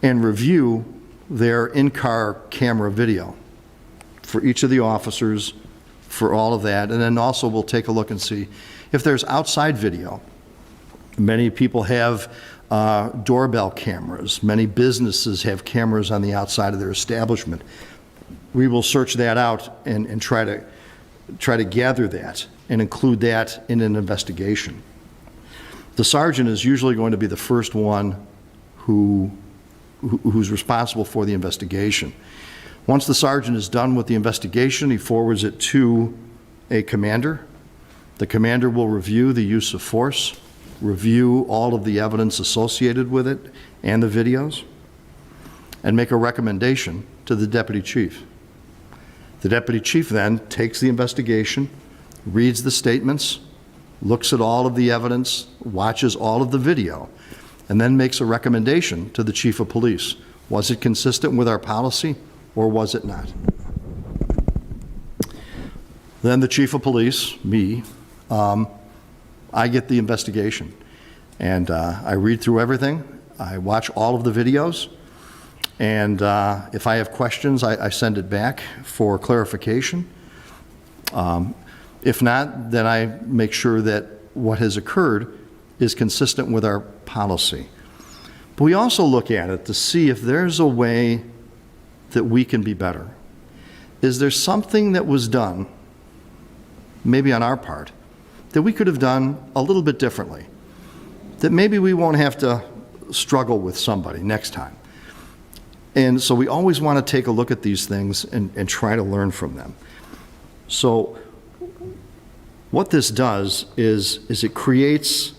and review their in-car camera video for each of the officers, for all of that, and then also we'll take a look and see if there's outside video. Many people have doorbell cameras. Many businesses have cameras on the outside of their establishment. We will search that out and try to gather that and include that in an investigation. The sergeant is usually going to be the first one who's responsible for the investigation. Once the sergeant is done with the investigation, he forwards it to a commander. The commander will review the use of force, review all of the evidence associated with it and the videos, and make a recommendation to the deputy chief. The deputy chief then takes the investigation, reads the statements, looks at all of the evidence, watches all of the video, and then makes a recommendation to the chief of police. Was it consistent with our policy or was it not? Then the chief of police, me, I get the investigation, and I read through everything. I watch all of the videos, and if I have questions, I send it back for clarification. If not, then I make sure that what has occurred is consistent with our policy. But we also look at it to see if there's a way that we can be better. Is there something that was done, maybe on our part, that we could have done a little bit differently, that maybe we won't have to struggle with somebody next time? And so we always want to take a look at these things and try to learn from them. So what this does is it creates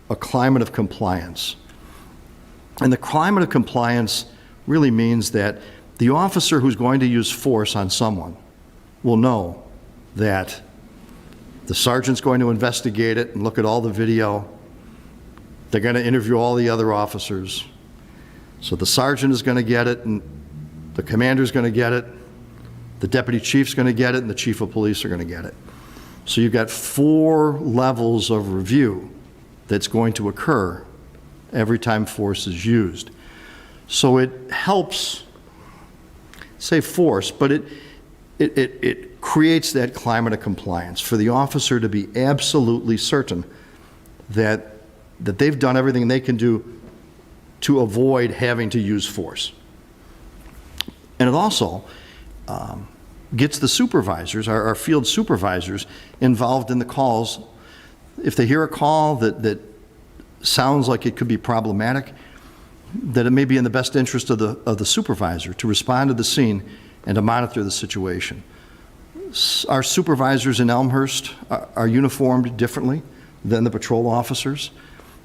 a climate of compliance. And the climate of compliance really means that the officer who's going to use force on someone will know that the sergeant's going to investigate it and look at all the video. They're going to interview all the other officers. So the sergeant is going to get it, and the commander's going to get it, the deputy chief's going to get it, and the chief of police are going to get it. So you've got 4 levels of review that's going to occur every time force is used. So it helps, say force, but it creates that climate of compliance for the officer to be absolutely certain that they've done everything they can do to avoid having to use force. And it also gets the supervisors, our field supervisors, involved in the calls. If they hear a call that sounds like it could be problematic, that it may be in the best interest of the supervisor to respond to the scene and to monitor the situation. Our supervisors in Elmhurst are uniformed differently than the patrol officers.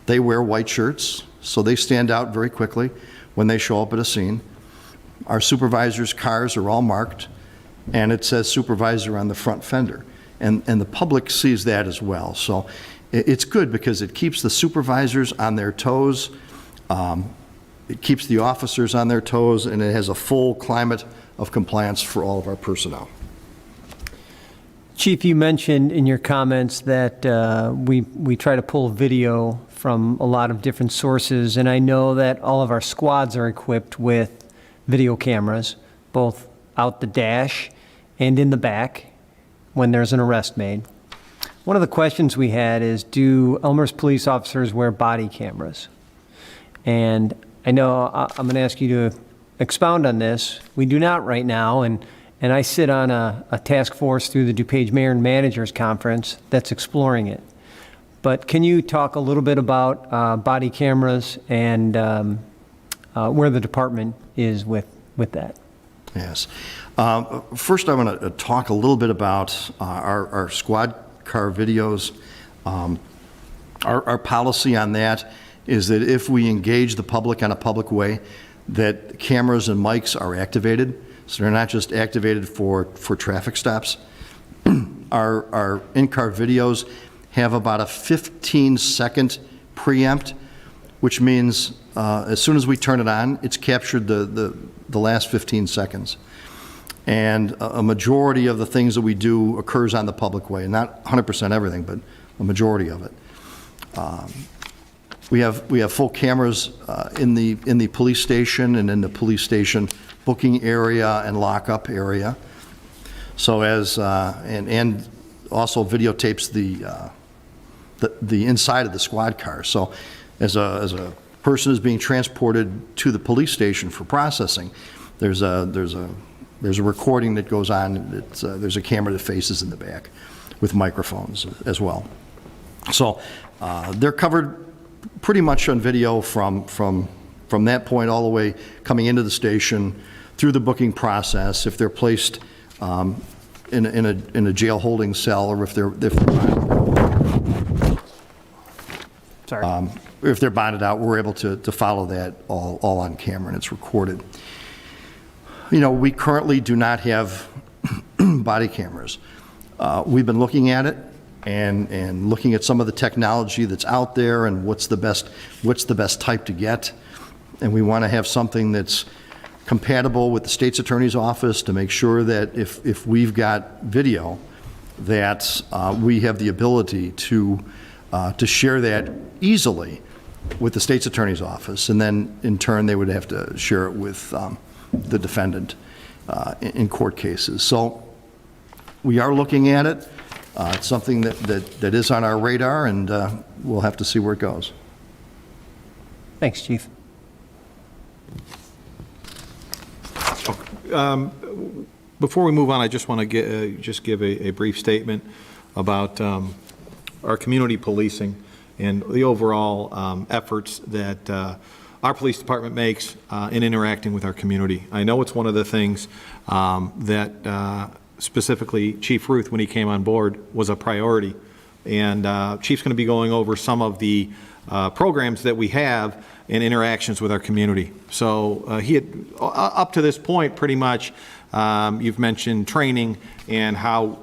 They wear white shirts, so they stand out very quickly when they show up at a scene. Our supervisors' cars are all marked, and it says supervisor on the front fender. And the public sees that as well. So it's good because it keeps the supervisors on their toes, it keeps the officers on their toes, and it has a full climate of compliance for all of our personnel. Chief, you mentioned in your comments that we try to pull video from a lot of different sources, and I know that all of our squads are equipped with video cameras, both out the dash and in the back when there's an arrest made. One of the questions we had is, do Elmhurst police officers wear body cameras? And I know I'm going to ask you to expound on this. We do not right now, and I sit on a task force through the DuPage Mayor and Managers Conference that's exploring it. But can you talk a little bit about body cameras and where the department is with that? Yes. First, I want to talk a little bit about our squad car videos. Our policy on that is that if we engage the public in a public way, that cameras and mics are activated. So they're not just activated for traffic stops. Our in-car videos have about a 15-second preempt, which means as soon as we turn it on, it's captured the last 15 seconds. And a majority of the things that we do occurs on the public way. Not 100% everything, but a majority of it. We have full cameras in the police station and in the police station booking area and lockup area. So and also videotapes the inside of the squad car. So as a person is being transported to the police station for processing, there's a recording that goes on. There's a camera that faces in the back with microphones as well. So they're covered pretty much on video from that point all the way coming into the station through the booking process. If they're placed in a jail holding cell, or if they're bonded out, we're able to follow that all on camera, and it's recorded. You know, we currently do not have body cameras. We've been looking at it and looking at some of the technology that's out there and what's the best type to get. And we want to have something that's compatible with the state's attorney's office to make sure that if we've got video, that we have the ability to share that easily with the state's attorney's office, and then in turn they would have to share it with the defendant in court cases. So we are looking at it. It's something that is on our radar, and we'll have to see where it goes. Thanks, Chief. Before we move on, I just want to give a brief statement about our community policing and the overall efforts that our police department makes in interacting with our community. I know it's one of the things that specifically Chief Ruth, when he came on board, was a priority. And Chief's going to be going over some of the programs that we have in interactions with our community. So he had, up to this point, pretty much, you've mentioned training and how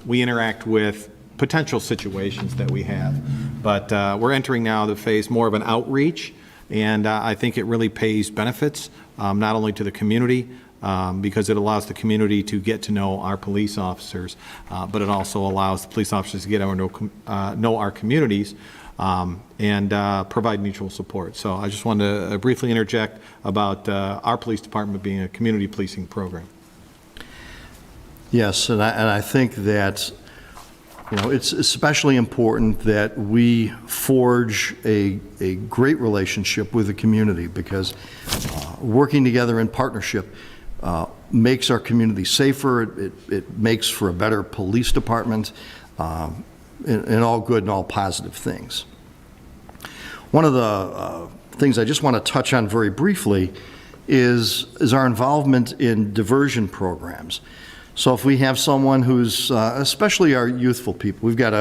we interact with potential situations that we have. But we're entering now the phase more of an outreach, and I think it really pays benefits, not only to the community, because it allows the community to get to know our police officers, but it also allows the police officers to get to know our communities and provide mutual support. So I just wanted to briefly interject about our police department being a community policing program. Yes, and I think that, you know, it's especially important that we forge a great relationship with the community, because working together in partnership makes our community safer. It makes for a better police department, and all good and all positive things. One of the things I just want to touch on very briefly is our involvement in diversion programs. So if we have someone who's, especially our youthful people, we've got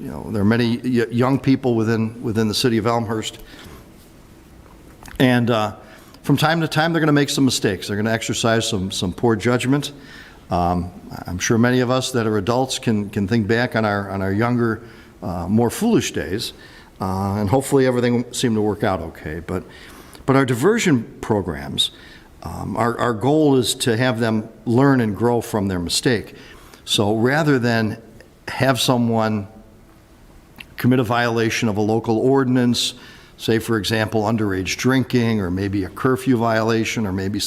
you know, there are many young people within the city of Elmhurst, and From time to time, they're going to make some mistakes. They're going to exercise some poor judgment. I'm sure many of us that are adults can think back on our younger, more foolish days, and hopefully everything seemed to work out okay. But our diversion programs, our goal is to have them learn and grow from their mistake. So rather than have someone commit a violation of a local ordinance, say for example underage drinking, or maybe a curfew violation, or maybe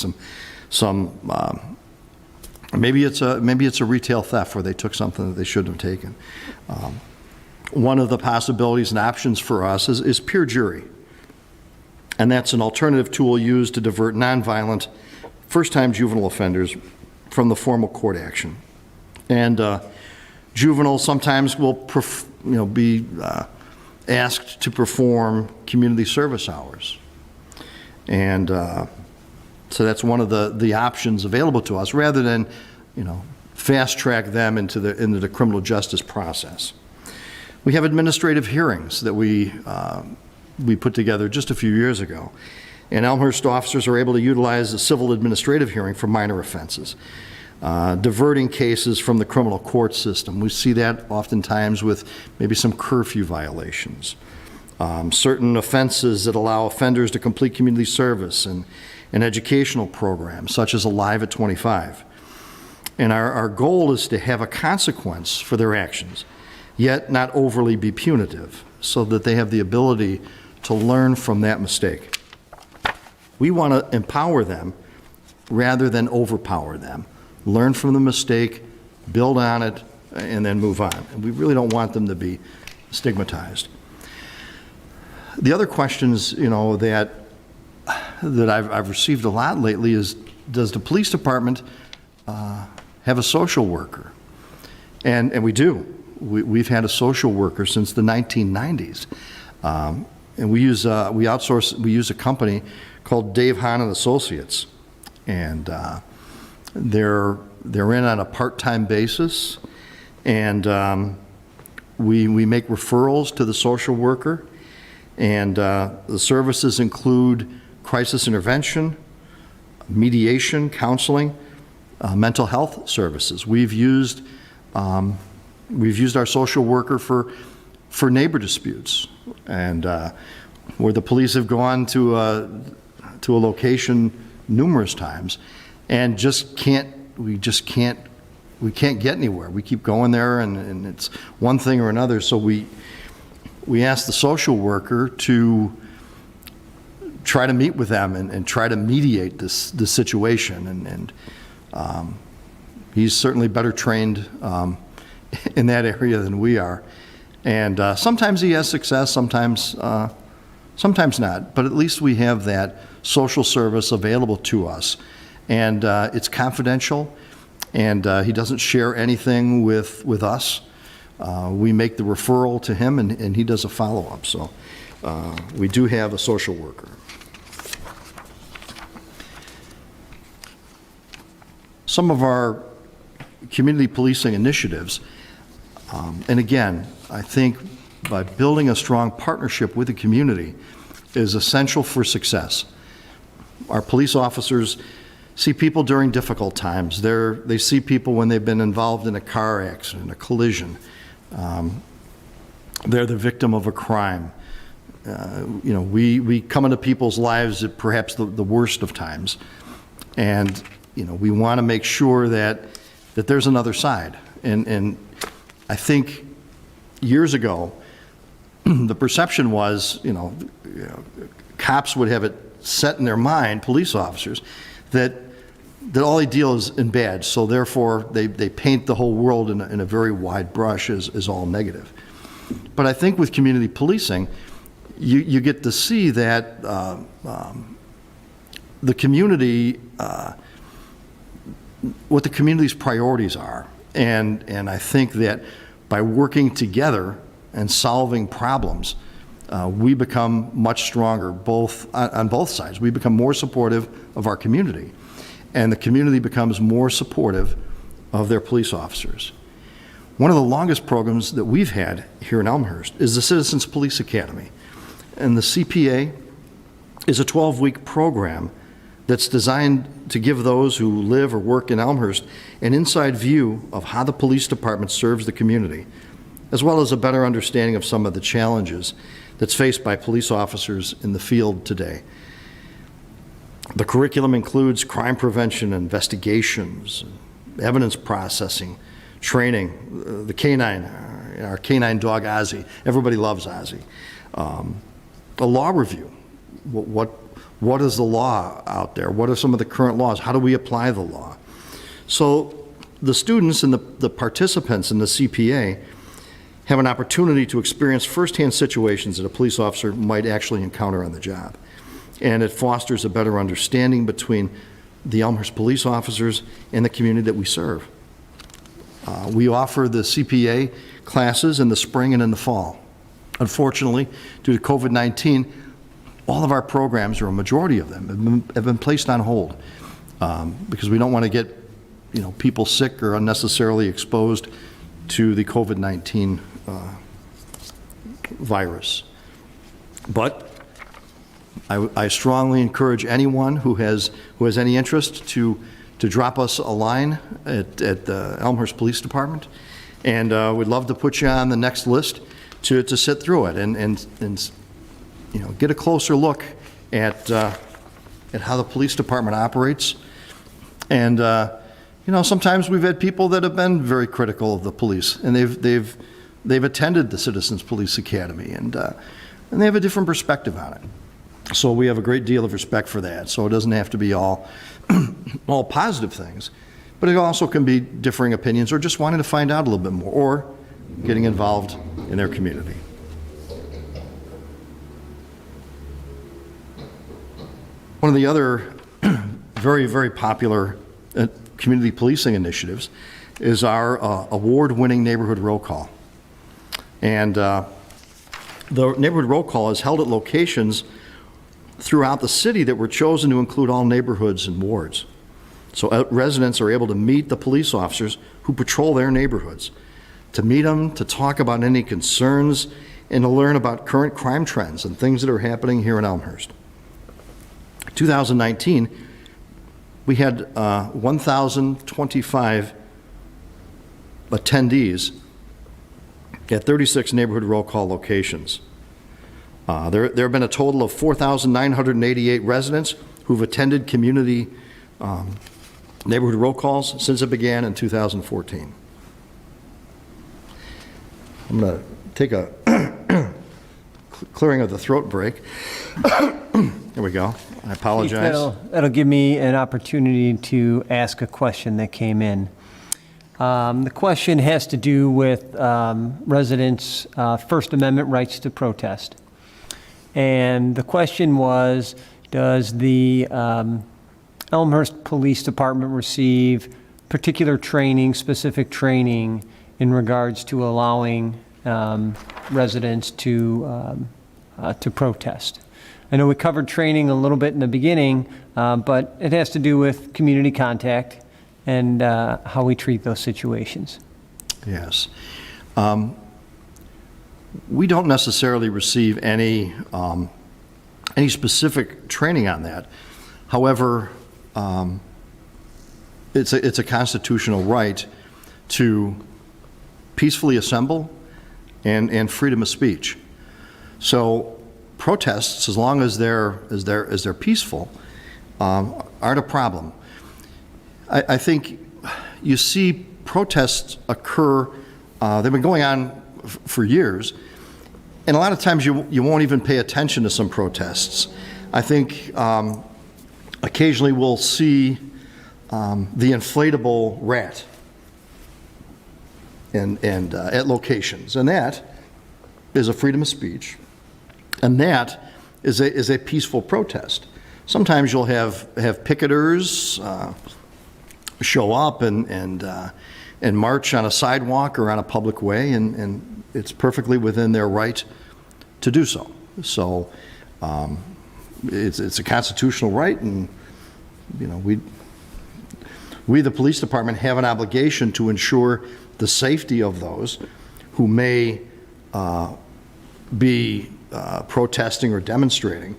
maybe it's a retail theft where they took something that they shouldn't have taken. One of the possibilities and options for us is peer jury, and that's an alternative tool used to divert nonviolent first-time juvenile offenders from the formal court action. And juveniles sometimes will be asked to perform community service hours. And so that's one of the options available to us, rather than, fast track them into the criminal justice process. We have administrative hearings that we put together just a few years ago. And Elmhurst officers are able to utilize a civil administrative hearing for minor offenses, diverting cases from the criminal court system. We see that oftentimes with maybe some curfew violations, certain offenses that allow offenders to complete community service and educational programs, such as Alive at 25. And our goal is to have a consequence for their actions, yet not overly be punitive, so that they have the ability to learn from that mistake. We want to empower them rather than overpower them. Learn from the mistake, build on it, and then move on. And we really don't want them to be stigmatized. The other questions, that I've received a lot lately is, does the police department have a social worker? And we do. We've had a social worker since the 1990s. And we use a company called Dave Hahn and Associates. And they're in on a part-time basis, and we make referrals to the social worker, and the services include crisis intervention, mediation, counseling, mental health services. We've used our social worker for neighbor disputes, and where the police have gone to a location numerous times, and we can't get anywhere. We keep going there, and it's one thing or another. So we ask the social worker to try to meet with them and try to mediate this situation. And he's certainly better trained in that area than we are. And sometimes he has success, sometimes not. But at least we have that social service available to us. And it's confidential, and he doesn't share anything with us. We make the referral to him, and he does a follow-up. So we do have a social worker. Some of our community policing initiatives, and again, I think by building a strong partnership with the community is essential for success. Our police officers see people during difficult times. They see people when they've been involved in a car accident, a collision. They're the victim of a crime. We come into people's lives at perhaps the worst of times. And, we want to make sure that there's another side. And I think years ago, the perception was, cops would have it set in their mind, police officers, that all they deal is in bad, so therefore they paint the whole world in a very wide brush as all negative. But I think with community policing, you get to see that the community, what the community's priorities are. And I think that by working together and solving problems, we become much stronger on both sides. We become more supportive of our community, and the community becomes more supportive of their police officers. One of the longest programs that we've had here in Elmhurst is the Citizens Police Academy. And the CPA is a 12-week program that's designed to give those who live or work in Elmhurst an inside view of how the police department serves the community, as well as a better understanding of some of the challenges that's faced by police officers in the field today. The curriculum includes crime prevention, investigations, evidence processing, training, the canine, our canine dog Ozzy. Everybody loves Ozzy. A law review. What is the law out there? What are some of the current laws? How do we apply the law? So the students and the participants in the CPA have an opportunity to experience firsthand situations that a police officer might actually encounter on the job. And it fosters a better understanding between the Elmhurst police officers and the community that we serve. We offer the CPA classes in the spring and in the fall. Unfortunately, due to COVID-19, all of our programs, or a majority of them, have been placed on hold because we don't want to get people sick or unnecessarily exposed to the COVID-19 virus. But I strongly encourage anyone who has any interest to drop us a line at the Elmhurst Police Department, and we'd love to put you on the next list to sit through it and get a closer look at how the police department operates. And sometimes we've had people that have been very critical of the police, and they've attended the Citizens Police Academy, and they have a different perspective on it. So we have a great deal of respect for that. So it doesn't have to be all positive things, but it also can be differing opinions or just wanting to find out a little bit more or getting involved in their community. One of the other very, very popular community policing initiatives is our award-winning neighborhood roll call. And the neighborhood roll call is held at locations throughout the city that were chosen to include all neighborhoods and wards. So residents are able to meet the police officers who patrol their neighborhoods, to meet them, to talk about any concerns, and to learn about current crime trends and things that are happening here in Elmhurst. 2019, we had 1,025 attendees at 36 neighborhood roll call locations. There have been a total of 4,988 residents who've attended community neighborhood roll calls since it began in 2014. I'm going to take a clearing of the throat break. There we go. I apologize. That'll give me an opportunity to ask a question that came in. The question has to do with residents' First Amendment rights to protest. And the question was, does the Elmhurst Police Department receive particular training, specific training in regards to allowing residents to protest? I know we covered training a little bit in the beginning, but it has to do with community contact and how we treat those situations. Yes. We don't necessarily receive any specific training on that. However, it's a constitutional right to peacefully assemble and freedom of speech. So protests, as long as they're peaceful, aren't a problem. I think you see protests occur. They've been going on for years, and a lot of times you won't even pay attention to some protests. I think occasionally we'll see the inflatable rat and at locations, and that is a freedom of speech, and that is a peaceful protest. Sometimes you'll have picketers show up and march on a sidewalk or on a public way, and it's perfectly within their right to do so. So it's a constitutional right, and we the police department have an obligation to ensure the safety of those who may be protesting or demonstrating,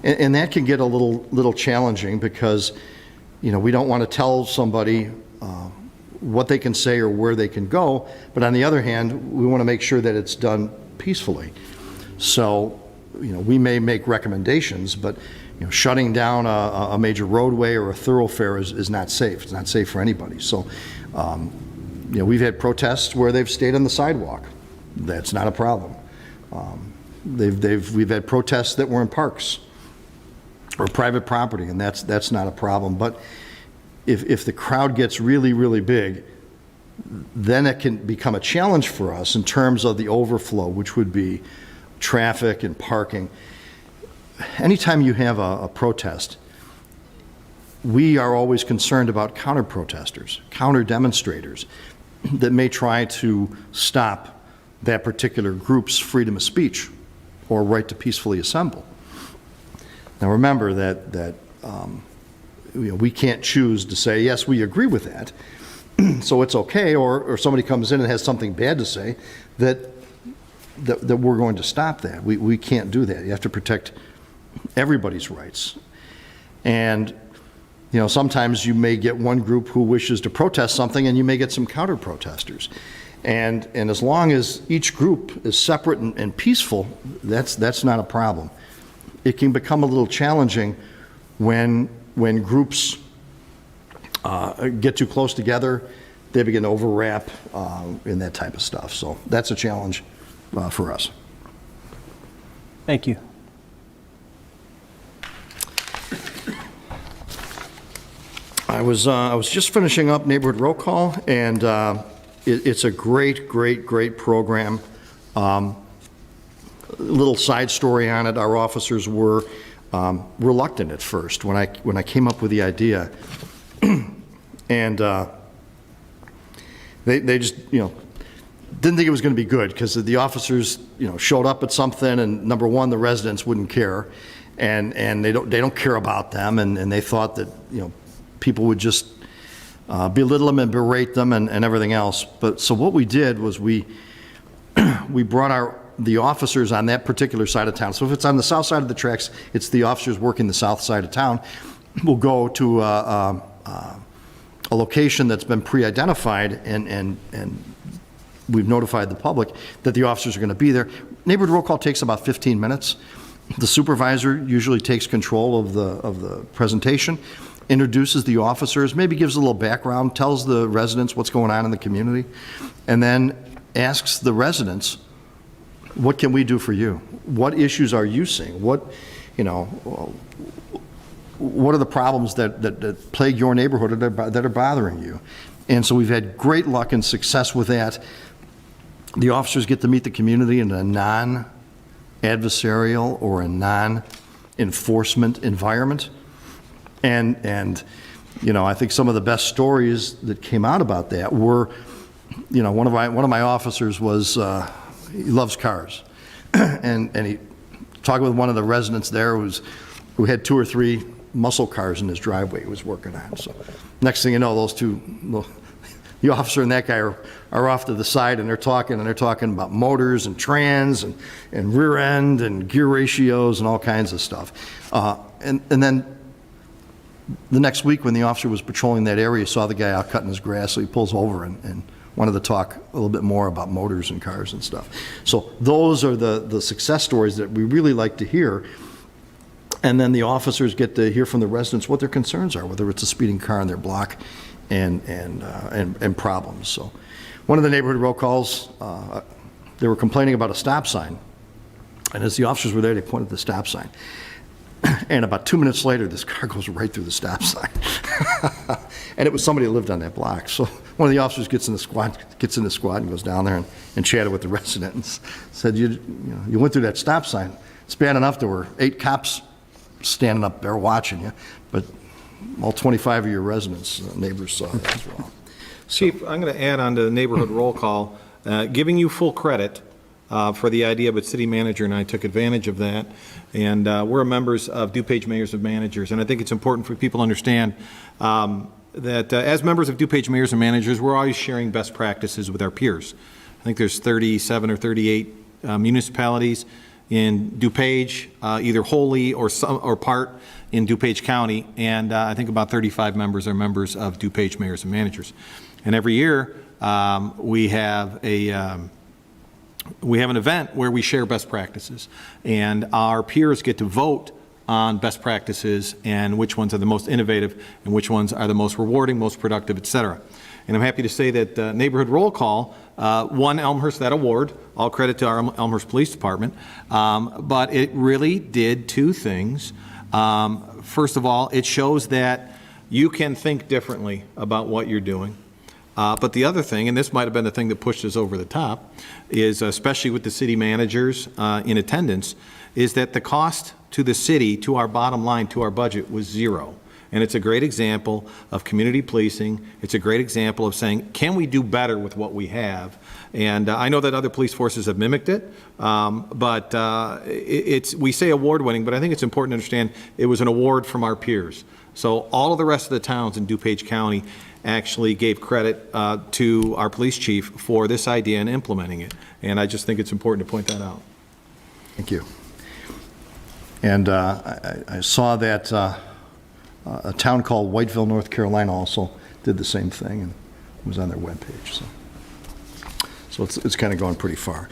And that can get a little challenging because, we don't want to tell somebody what they can say or where they can go, but on the other hand, we want to make sure that it's done peacefully. So, we may make recommendations, but shutting down a major roadway or a thoroughfare is not safe. It's not safe for anybody. So, we've had protests where they've stayed on the sidewalk. That's not a problem. We've had protests that were in parks or private property, and that's not a problem. But if the crowd gets really, really big, then it can become a challenge for us in terms of the overflow, which would be traffic and parking. Anytime you have a protest, we are always concerned about counter-protesters, counter-demonstrators that may try to stop that particular group's freedom of speech or right to peacefully assemble. Now remember that we can't choose to say, yes, we agree with that, so it's okay, or somebody comes in and has something bad to say, that we're going to stop that. We can't do that. You have to protect everybody's rights. And sometimes you may get one group who wishes to protest something, and you may get some counter-protesters. And as long as each group is separate and peaceful, that's not a problem. It can become a little challenging when groups get too close together, they begin to overlap and that type of stuff. So that's a challenge for us. Thank you. I was just finishing up neighborhood roll call, and it's a great program. Little side story on it: our officers were reluctant at first when I came up with the idea, and they just didn't think it was going to be good because the officers showed up at something, and number one, the residents wouldn't care, and they don't care about them, and they thought that people would just belittle them and berate them and everything else. But so what we did was we brought the officers on that particular side of town. So if it's on the south side of the tracks, it's the officers working the south side of town. We'll go to a location that's been pre-identified, and we've notified the public that the officers are going to be there. Neighborhood roll call takes about 15 minutes. The supervisor usually takes control of the presentation, introduces the officers, maybe gives a little background, tells the residents what's going on in the community, and then asks the residents, what can we do for you? What issues are you seeing? What are the problems that plague your neighborhood that are bothering you? And so we've had great luck and success with that. The officers get to meet the community in a non-adversarial or a non-enforcement environment. And I think some of the best stories that came out about that were, one of my officers was, he loves cars, and he talked with one of the residents there who had 2 or 3 muscle cars in his driveway he was working on. So next thing you know, the officer and that guy are off to the side, and they're talking about motors and trans and rear end and gear ratios and all kinds of stuff. And then the next week when the officer was patrolling that area, he saw the guy out cutting his grass, so he pulls over and wanted to talk a little bit more about motors and cars and stuff. So those are the success stories that we really like to hear. And then the officers get to hear from the residents what their concerns are, whether it's a speeding car in their block and problems. So one of the neighborhood roll calls, they were complaining about a stop sign. And as the officers were there, they pointed at the stop sign. And about 2 minutes later, this car goes right through the stop sign. And it was somebody that lived on that block. So one of the officers gets in the squad and goes down there and chatted with the resident and said, you went through that stop sign. It's bad enough there were 8 cops standing up there watching you, but all 25 of your residents, neighbors saw that as well. Chief, I'm going to add on to the neighborhood roll call, giving you full credit for the idea, but city manager and I took advantage of that, and we're members of DuPage Mayors and Managers, and I think it's important for people to understand that as members of DuPage Mayors and Managers, we're always sharing best practices with our peers. I think there's 37 or 38 municipalities in DuPage, either wholly or some, or part in DuPage County, and I think about 35 members are members of DuPage Mayors and Managers. And every year, we have an event where we share best practices, and our peers get to vote on best practices and which ones are the most innovative and which ones are the most rewarding, most productive, et cetera. And I'm happy to say that Neighborhood Roll Call won Elmhurst that award. All credit to our Elmhurst Police Department. But it really did two things. First of all, it shows that you can think differently about what you're doing. But the other thing, and this might have been the thing that pushed us over the top, is especially with the city managers in attendance, is that the cost to the city, to our bottom line, to our budget was zero. And it's a great example of community policing. It's a great example of saying, can we do better with what we have? And I know that other police forces have mimicked it, but we say award-winning, but I think it's important to understand it was an award from our peers. So all of the rest of the towns in DuPage County actually gave credit to our police chief for this idea and implementing it. And I just think it's important to point that out. Thank you. And I saw that a town called Whiteville, North Carolina also did the same thing, and it was on their webpage. So it's kind of going pretty far.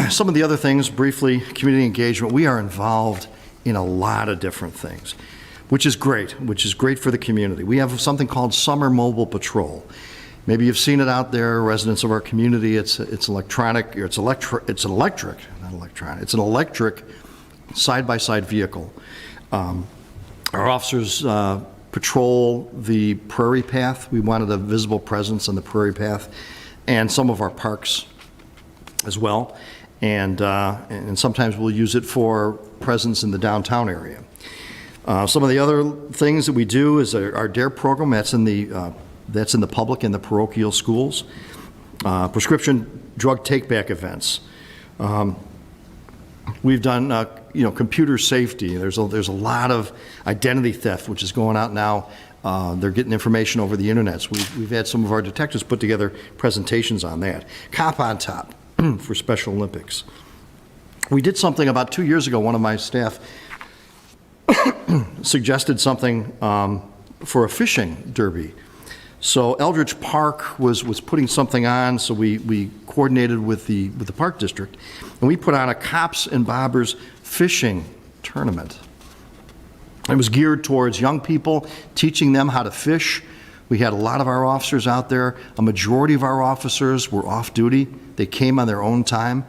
Some of the other things, briefly, community engagement. We are involved in a lot of different things, which is great for the community. We have something called Summer Mobile Patrol. Maybe you've seen it out there, residents of our community. It's electric side-by-side vehicle. Our officers patrol the Prairie Path. We wanted a visible presence on the Prairie Path and some of our parks as well. And sometimes we'll use it for presence in the downtown area. Some of the other things that we do is our DARE program. That's in the public and the parochial schools. Prescription drug take-back events. We've done, computer safety. There's a lot of identity theft, which is going out now. They're getting information over the internet. So we've had some of our detectives put together presentations on that. Cop on Top for Special Olympics. We did something about 2 years ago. One of my staff suggested something for a fishing derby. So Eldridge Park was putting something on, so we coordinated with the park district, and we put on a Cops and Bobbers fishing tournament. It was geared towards young people, teaching them how to fish. We had a lot of our officers out there. A majority of our officers were off duty. They came on their own time,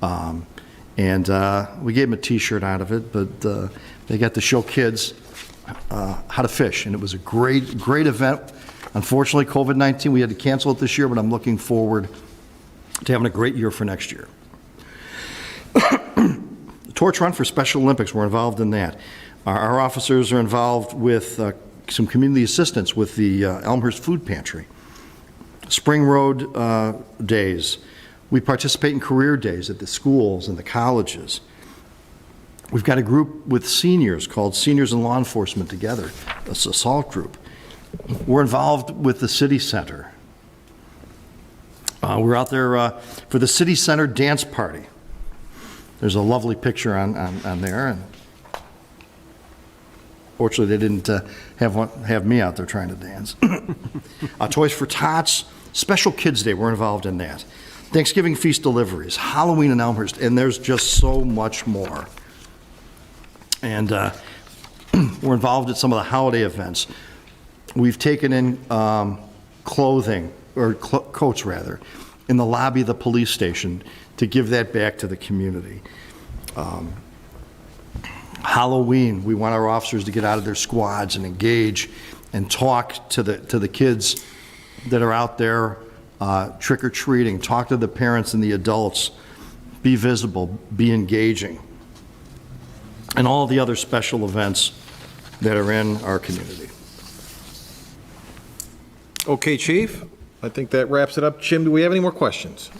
and we gave them a T-shirt out of it, but they got to show kids how to fish, and it was a great event. Unfortunately, COVID-19, we had to cancel it this year, but I'm looking forward to having a great year for next year. The Torch Run for Special Olympics, we're involved in that. Our officers are involved with some community assistance with the Elmhurst Food Pantry. Spring Road Days. We participate in career days at the schools and the colleges. We've got a group with seniors called Seniors in Law Enforcement Together, an assault group. We're involved with the City Center. We're out there for the City Center Dance Party. There's a lovely picture on there. And fortunately, they didn't have me out there trying to dance. Toys for Tots, Special Kids Day, we're involved in that. Thanksgiving feast deliveries, Halloween in Elmhurst, and there's just so much more. And we're involved in some of the holiday events. We've taken in clothing, or coats rather, in the lobby of the police station to give that back to the community. Halloween, we want our officers to get out of their squads and engage and talk to the kids that are out there trick-or-treating, talk to the parents and the adults, be visible, be engaging, and all the other special events that are in our community. Okay, Chief, I think that wraps it up. Jim, do we have any more questions?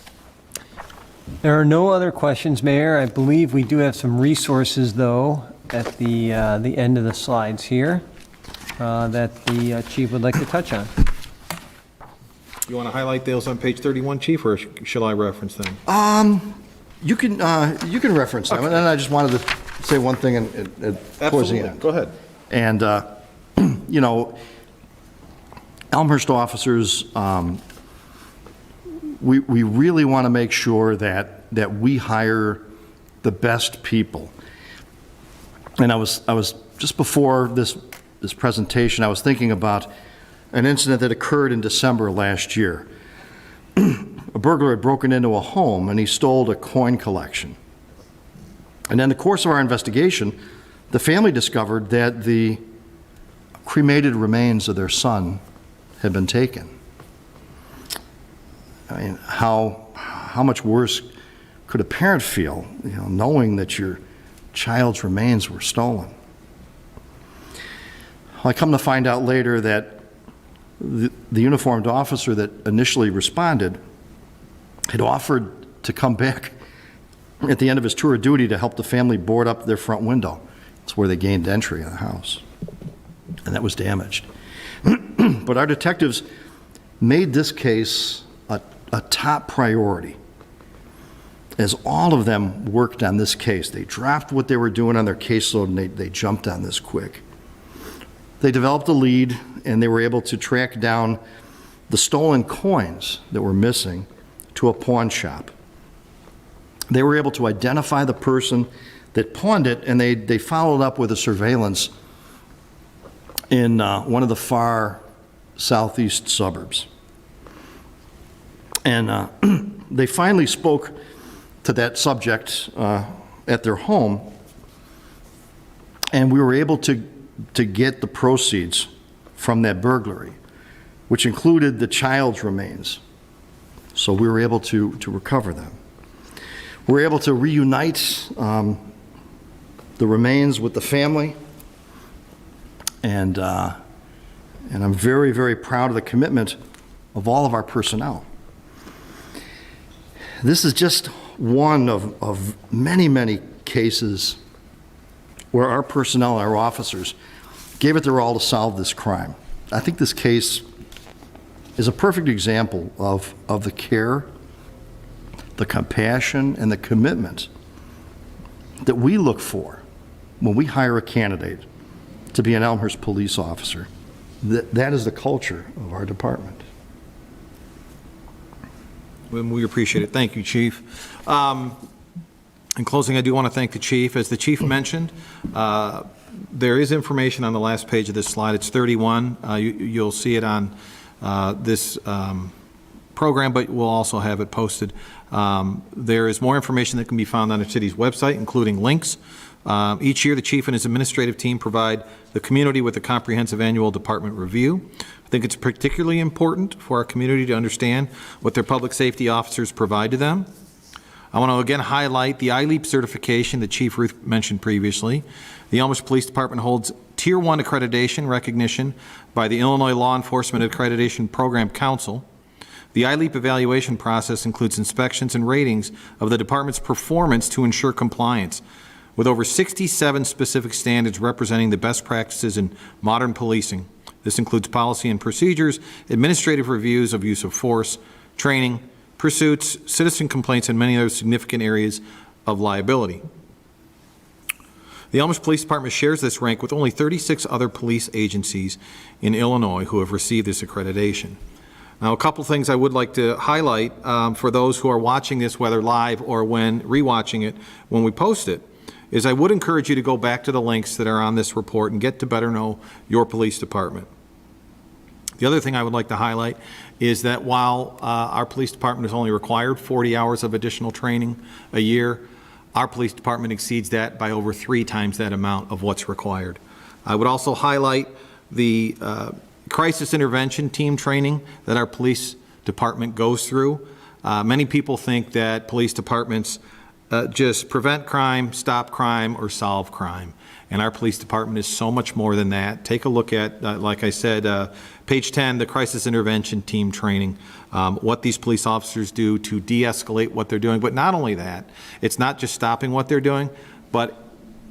There are no other questions, Mayor. I believe we do have some resources, though, at the end of the slides here that the chief would like to touch on. You want to highlight those on page 31, Chief, or shall I reference them? You can reference them, and then I just wanted to say one thing towards the end. Go ahead. And, you know, Elmhurst officers, we really want to make sure that we hire the best people. And I was just before this presentation, I was thinking about an incident that occurred in December last year. A burglar had broken into a home and he stole a coin collection. And in the course of our investigation, the family discovered that the cremated remains of their son had been taken. I mean, how much worse could a parent feel, you know, knowing that your child's remains were stolen? Well, I come to find out later that the uniformed officer that initially responded had offered to come back at the end of his tour of duty to help the family board up their front window. It's where they gained entry in the house, and that was damaged. But our detectives made this case a top priority. As all of them worked on this case, they dropped what they were doing on their caseload and they jumped on this quick. They developed a lead and they were able to track down the stolen coins that were missing to a pawn shop. They were able to identify the person that pawned it, and they followed up with a surveillance in one of the far southeast suburbs. And they finally spoke to that subject at their home, and we were able to get the proceeds from that burglary, which included the child's remains. So we were able to recover them. We were able to reunite the remains with the family, and I'm very, very proud of the commitment of all of our personnel. This is just one of many, many cases where our personnel, our officers, gave it their all to solve this crime. I think this case is a perfect example of the care, the compassion, and the commitment that we look for when we hire a candidate to be an Elmhurst police officer. That is the culture of our department. We appreciate it. Thank you, Chief. In closing, I do want to thank the Chief. As the Chief mentioned, there is information on the last page of this slide. It's 31. You'll see it on this program, but we'll also have it posted. There is more information that can be found on the city's website, including links. Each year, the Chief and his administrative team provide the community with a comprehensive annual department review. I think it's particularly important for our community to understand what their public safety officers provide to them. I want to again highlight the ILEAP certification that Chief Ruth mentioned previously. The Elmhurst Police Department holds Tier 1 accreditation recognition by the Illinois Law Enforcement Accreditation Program Council. The ILEAP evaluation process includes inspections and ratings of the department's performance to ensure compliance, with over 67 specific standards representing the best practices in modern policing. This includes policy and procedures, administrative reviews of use of force, training, pursuits, citizen complaints, and many other significant areas of liability. The Elmhurst Police Department shares this rank with only 36 other police agencies in Illinois who have received this accreditation. Now, a couple things I would like to highlight for those who are watching this, whether live or when rewatching it when we post it, is I would encourage you to go back to the links that are on this report and get to better know your police department. The other thing I would like to highlight is that while our police department is only required 40 hours of additional training a year, our police department exceeds that by over 3 times that amount of what's required. I would also highlight the crisis intervention team training that our police department goes through. Many people think that police departments just prevent crime, stop crime, or solve crime. And our police department is so much more than that. Take a look at, like I said, page 10, the crisis intervention team training, what these police officers do to de-escalate what they're doing. But not only that, it's not just stopping what they're doing, but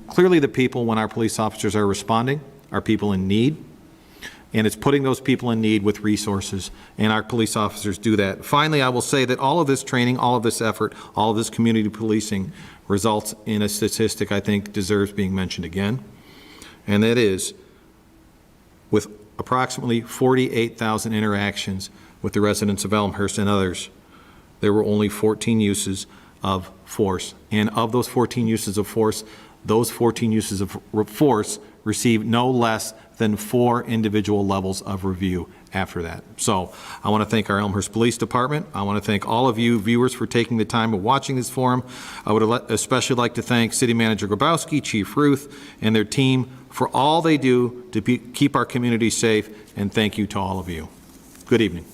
clearly the people, when our police officers are responding, are people in need. and it's putting those people in need with resources, and our police officers do that. Finally, I will say that all of this training, all of this effort, all of this community policing results in a statistic I think deserves being mentioned again, and that is, with approximately 48,000 interactions with the residents of Elmhurst and others, there were only 14 uses of force. And of those 14 uses of force, those 14 uses of force received no less than 4 individual levels of review after that. So I want to thank our Elmhurst Police Department. I want to thank all of you viewers for taking the time of watching this forum. I would especially like to thank City Manager Grabowski, Chief Ruth, and their team for all they do to keep our community safe, and thank you to all of you. Good evening.